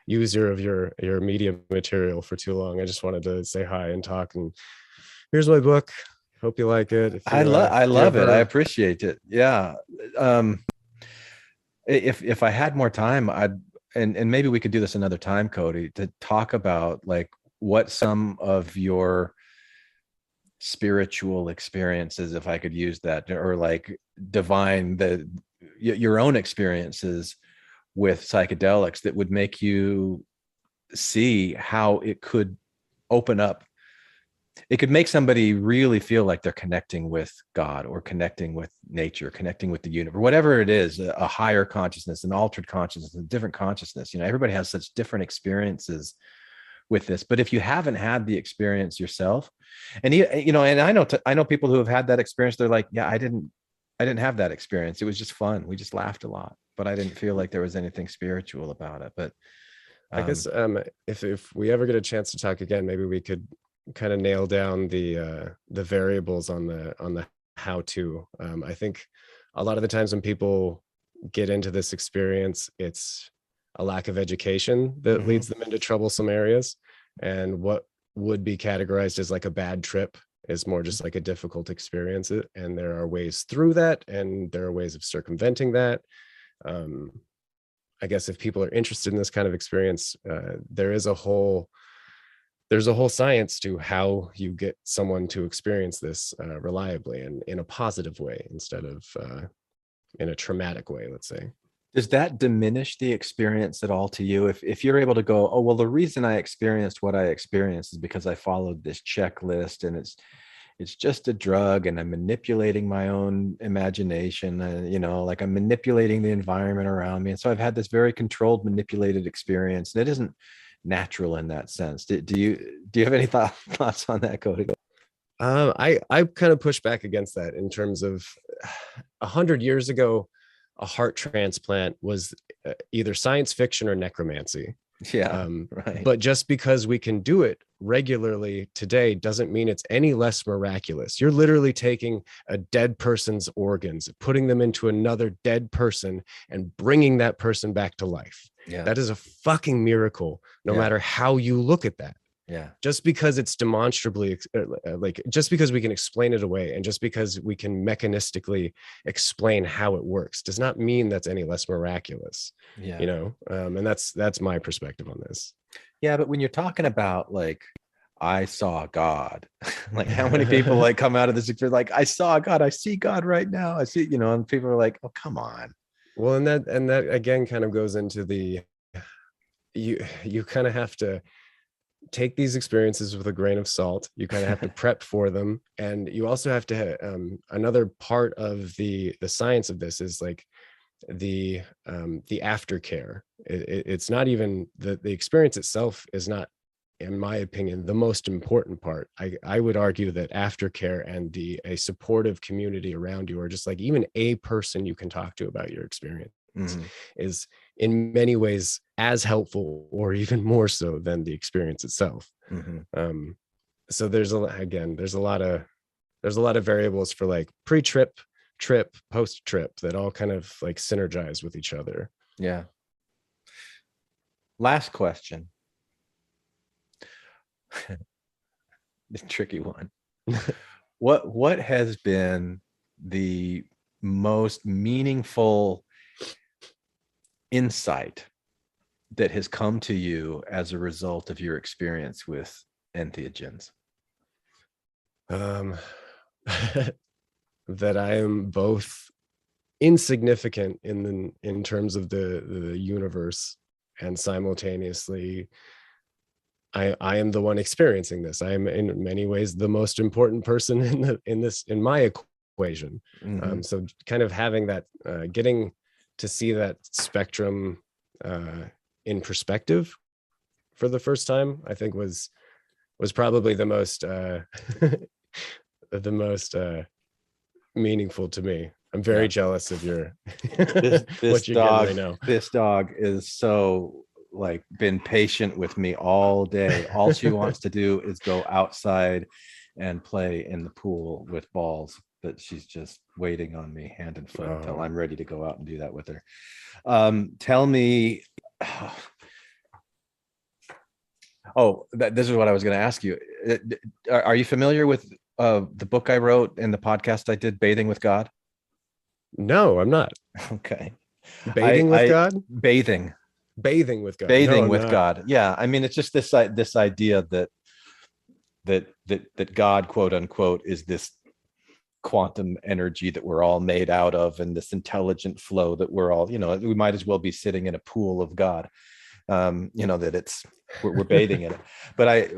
user of your media material for too long. I just wanted to say hi and talk. And here's my book. Hope you like it. I love it. I appreciate it. Yeah. If I had more time, and maybe we could do this another time, Cody, to talk about like what some of your spiritual experiences, if I could use that, or like divine, your own experiences with psychedelics that would make you see how it could open up. It could make somebody really feel like they're connecting with God or connecting with nature, connecting with the universe, whatever it is, a higher consciousness, an altered consciousness, a different consciousness. Everybody has such different experiences with this, but if you haven't had the experience yourself, and and I know people who have had that experience, they're like, yeah, I didn't have that experience. It was just fun. We just laughed a lot, but I didn't feel like there was anything spiritual about it. But I guess if we ever get a chance to talk again, maybe we could kind of nail down the variables on the how to. I think a lot of the times when people get into this experience, it's a lack of education that leads them into troublesome areas, and what would be categorized as like a bad trip is more just like a difficult experience, and there are ways through that, and there are ways of circumventing that. I guess if people are interested in this kind of experience, there's a whole science to how you get someone to experience this reliably and in a positive way instead of in a traumatic way, let's say. Does that diminish the experience at all to you? If you're able to go, oh, well, the reason I experienced what I experienced is because I followed this checklist, and it's just a drug, and I'm manipulating my own imagination, like I'm manipulating the environment around me. And so I've had this very controlled, manipulated experience, and it isn't natural in that sense. Do you have any thoughts on that, Cody? I kind of push back against that in terms of 100 years ago, a heart transplant was either science fiction or necromancy. Yeah, right. But just because we can do it regularly today doesn't mean it's any less miraculous. You're literally taking a dead person's organs, putting them into another dead person, and bringing that person back to life. Yeah. That is a fucking miracle, no matter how you look at that. Yeah. Just because it's demonstrably just because we can explain it away, and just because we can mechanistically explain how it works, does not mean that's any less miraculous. Yeah. And that's my perspective on this. Yeah, but when you're talking about like, I saw God, like how many people like come out of this experience like, I saw God, I see God right now, I see, and people are like, oh, come on. Well, and that again kind of goes into the you kind of have to take these experiences with a grain of salt. You kind of have to prep for them, and you also have to another part of the science of this is like the aftercare. It's not even the experience itself is not, in my opinion, the most important part. I would argue that aftercare and a supportive community around you, or just like even a person you can talk to about your experience, is in many ways as helpful or even more so than the experience itself. So there's a lot of variables for like pre-trip, trip, post-trip that all kind of like synergize with each other. Yeah. Last question. The tricky one. What has been the most meaningful insight that has come to you as a result of your experience with entheogens? That I am both insignificant in terms of the universe, and simultaneously I am the one experiencing this. I am in many ways the most important person in my equation. So kind of having that, getting to see that spectrum in perspective for the first time, I think was probably the most meaningful to me. I'm very jealous of your what you're dog getting right now. This dog is so like been patient with me all day. All she wants to do is go outside and play in the pool with balls, but she's just waiting on me hand and foot until I'm ready to go out and do that with her. Tell me, this is what I was going to ask you. Are you familiar with the book I wrote and the podcast I did, Bathing with God? No, I'm not. Okay. Bathing with God? Bathing with God. Bathing with God. Yeah. I mean, it's just this idea that God, quote unquote, is this quantum energy that we're all made out of, and this intelligent flow that we're all, we might as well be sitting in a pool of God. That we're bathing in it. But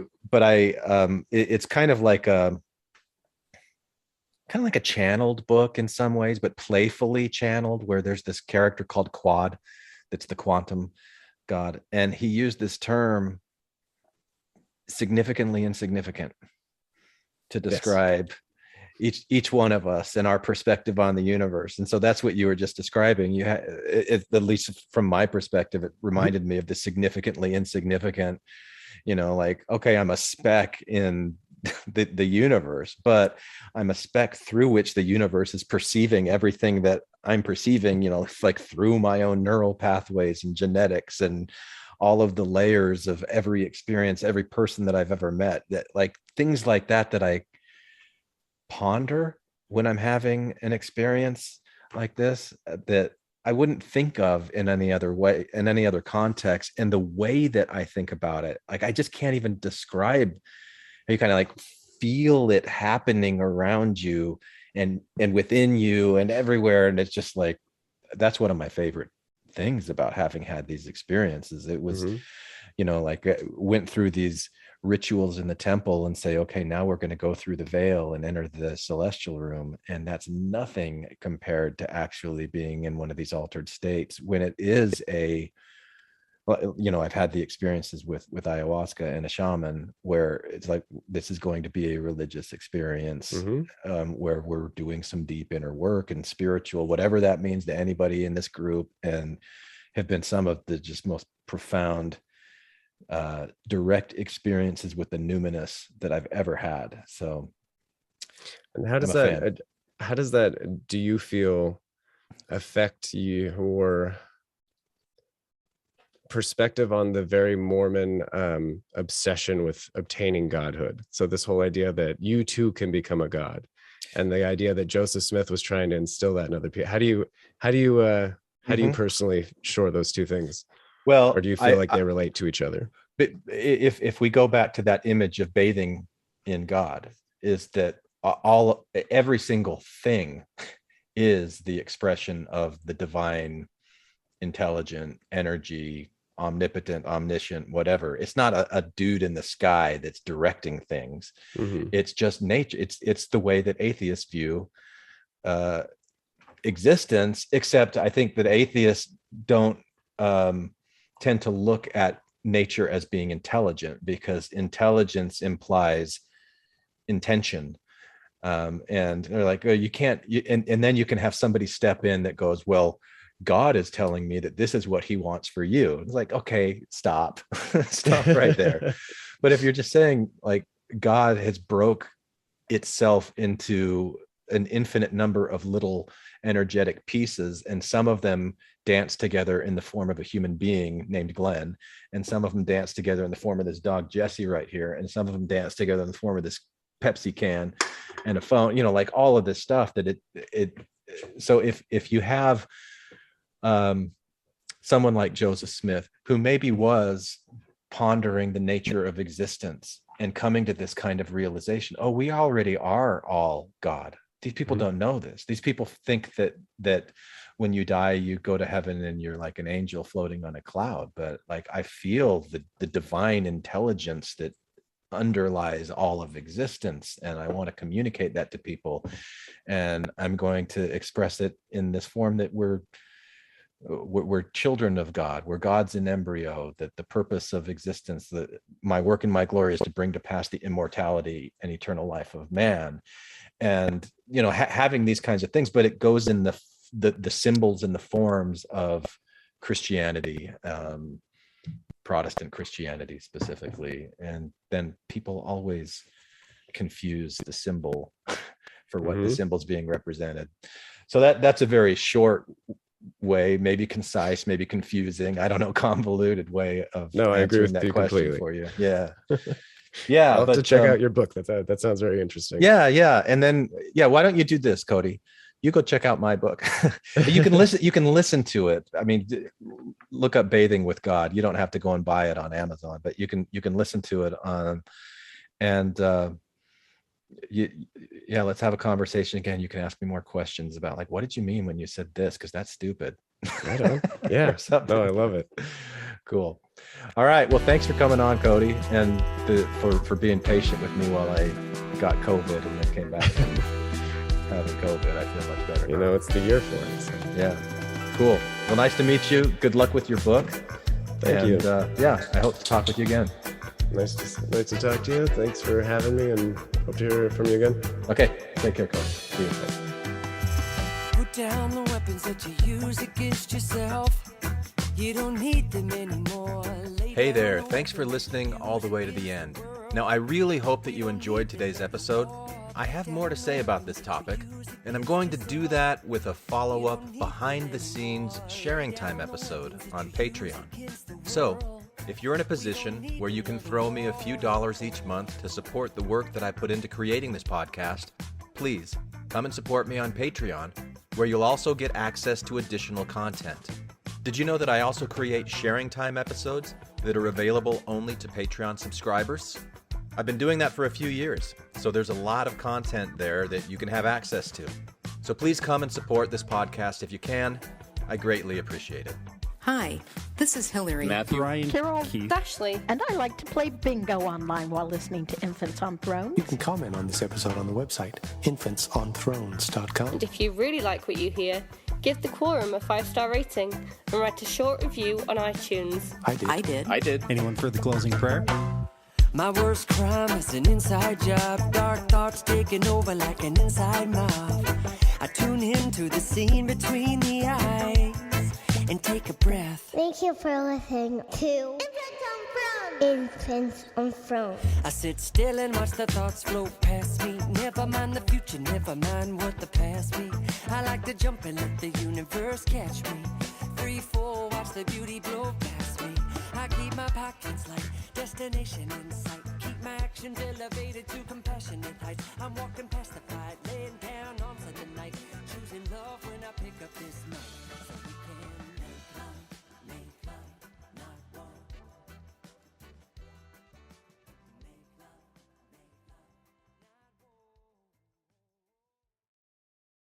it's kind of like a channeled book in some ways, but playfully channeled, where there's this character called Quad that's the quantum God, and he used this term significantly insignificant to describe each one of us and our perspective on the universe. And so that's what you were just describing. At least from my perspective, it reminded me of the significantly insignificant, like, okay, I'm a speck in the universe, but I'm a speck through which the universe is perceiving everything that I'm perceiving, like through my own neural pathways and genetics and all of the layers of every experience, every person that I've ever met, that like things like that I ponder when I'm having an experience like this that I wouldn't think of in any other way, in any other context. And the way that I think about it, like I just can't even describe. You kind of like feel it happening around you and within you and everywhere. And it's just like, that's one of my favorite things about having had these experiences. It was, like went through these rituals in the temple and say, okay, now we're going to go through the veil and enter the celestial room. And that's nothing compared to actually being in one of these altered states when it is I've had the experiences with ayahuasca and a shaman where it's like, this is going to be a religious experience where we're doing some deep inner work and spiritual, whatever that means to anybody in this group, and have been some of the just most profound direct experiences with the numinous that I've ever had. So, and how does that, do you feel, affect your perspective on the very Mormon obsession with obtaining godhood? So this whole idea that you too can become a god, and the idea that Joseph Smith was trying to instill that in other people. How do you personally shore those two things? Well, or do you feel like they relate to each other? But if we go back to that image of bathing in God, is that every single thing is the expression of the divine, intelligent energy, omnipotent, omniscient, whatever. It's not a dude in the sky that's directing things. It's just nature. It's the way that atheists view existence, except I think that atheists don't tend to look at nature as being intelligent, because intelligence implies intention. And they're like, oh, you can't, and then you can have somebody step in that goes, well, God is telling me that this is what he wants for you. It's like, okay, stop right there. But if you're just saying like God has broke itself into an infinite number of little energetic pieces, and some of them dance together in the form of a human being named Glenn, and some of them dance together in the form of this dog Jesse right here, and some of them dance together in the form of this Pepsi can and a phone, like all of this stuff that so if you have someone like Joseph Smith, who maybe was pondering the nature of existence and coming to this kind of realization, oh, we already are all God. These people don't know this. These people think that when you die, you go to heaven and you're like an angel floating on a cloud. But like, I feel the divine intelligence that underlies all of existence, and I want to communicate that to people. And I'm going to express it in this form that we're children of God. We're God's in embryo, that the purpose of existence, that my work and my glory is to bring to pass the immortality and eternal life of man. And, having these kinds of things, but it goes in the symbols and the forms of Christianity, Protestant Christianity specifically. And then people always confuse the symbol for what the symbol's being represented. So that's a very short way, maybe concise, maybe confusing, I don't know, convoluted way of I agree with that you question completely. For you. Yeah. I'll have to check out your book. That sounds very interesting. Yeah. And then, why don't you do this, Cody? You go check out my book. You can listen to it. I mean, look up Bathing with God. You don't have to go and buy it on Amazon, but you can listen to it on, and let's have a conversation again. You can ask me more questions about like, what did you mean when you said this? Because that's stupid. Right on. Yeah. No, I love it. Cool. All right. Well, thanks for coming on, Cody, and for being patient with me while I got COVID and then came back and having COVID. I feel much better. It's the year for it. So. Yeah. Cool. Well, nice to meet you. Good luck with your book. Thank you. I hope to talk with you again. Nice to talk to you. Thanks for having me, and hope to hear from you again. Okay. Take care, Cody. See you. Put down the weapons that you use against yourself. You don't need them anymore. Hey there. Thanks for listening all the way to the end. Now, I really hope that you enjoyed today's episode. I have more to say about this topic, and I'm going to do that with a follow-up behind-the-scenes sharing time episode on Patreon. So, if you're in a position where you can throw me a few dollars each month to support the work that I put into creating this podcast, please come and support me on Patreon, where you'll also get access to additional content. Did you know that I also create sharing time episodes that are available only to Patreon subscribers? I've been doing that for a few years, so there's a lot of content there that you can have access to. So please come and support this podcast if you can. I greatly appreciate it. Hi, this is Hillary. Matthew, Ryan, Carol, Keith, Ashley, and I like to play bingo online while listening to Infants on Thrones. You can comment on this episode on the website, infantsonthrones.com. And if you really like what you hear, give the Quorum a 5-star rating and write a short review on iTunes. I did. Anyone for the closing prayer? My worst crime is an inside job. Dark thoughts taking over like an inside mob. I tune into the scene between the eyes and take a breath. Thank you for listening to Infants on Thrones. I sit still and watch the thoughts float past me. Never mind the future, never mind what the past be. I like to jump and let the universe catch me. 3-4, watch the beauty blow past me. I keep my pockets light, destination in sight. Keep my actions elevated to compassionate heights. I'm walking past the fight, laying down arms of the night. Choosing love when I pick up this night.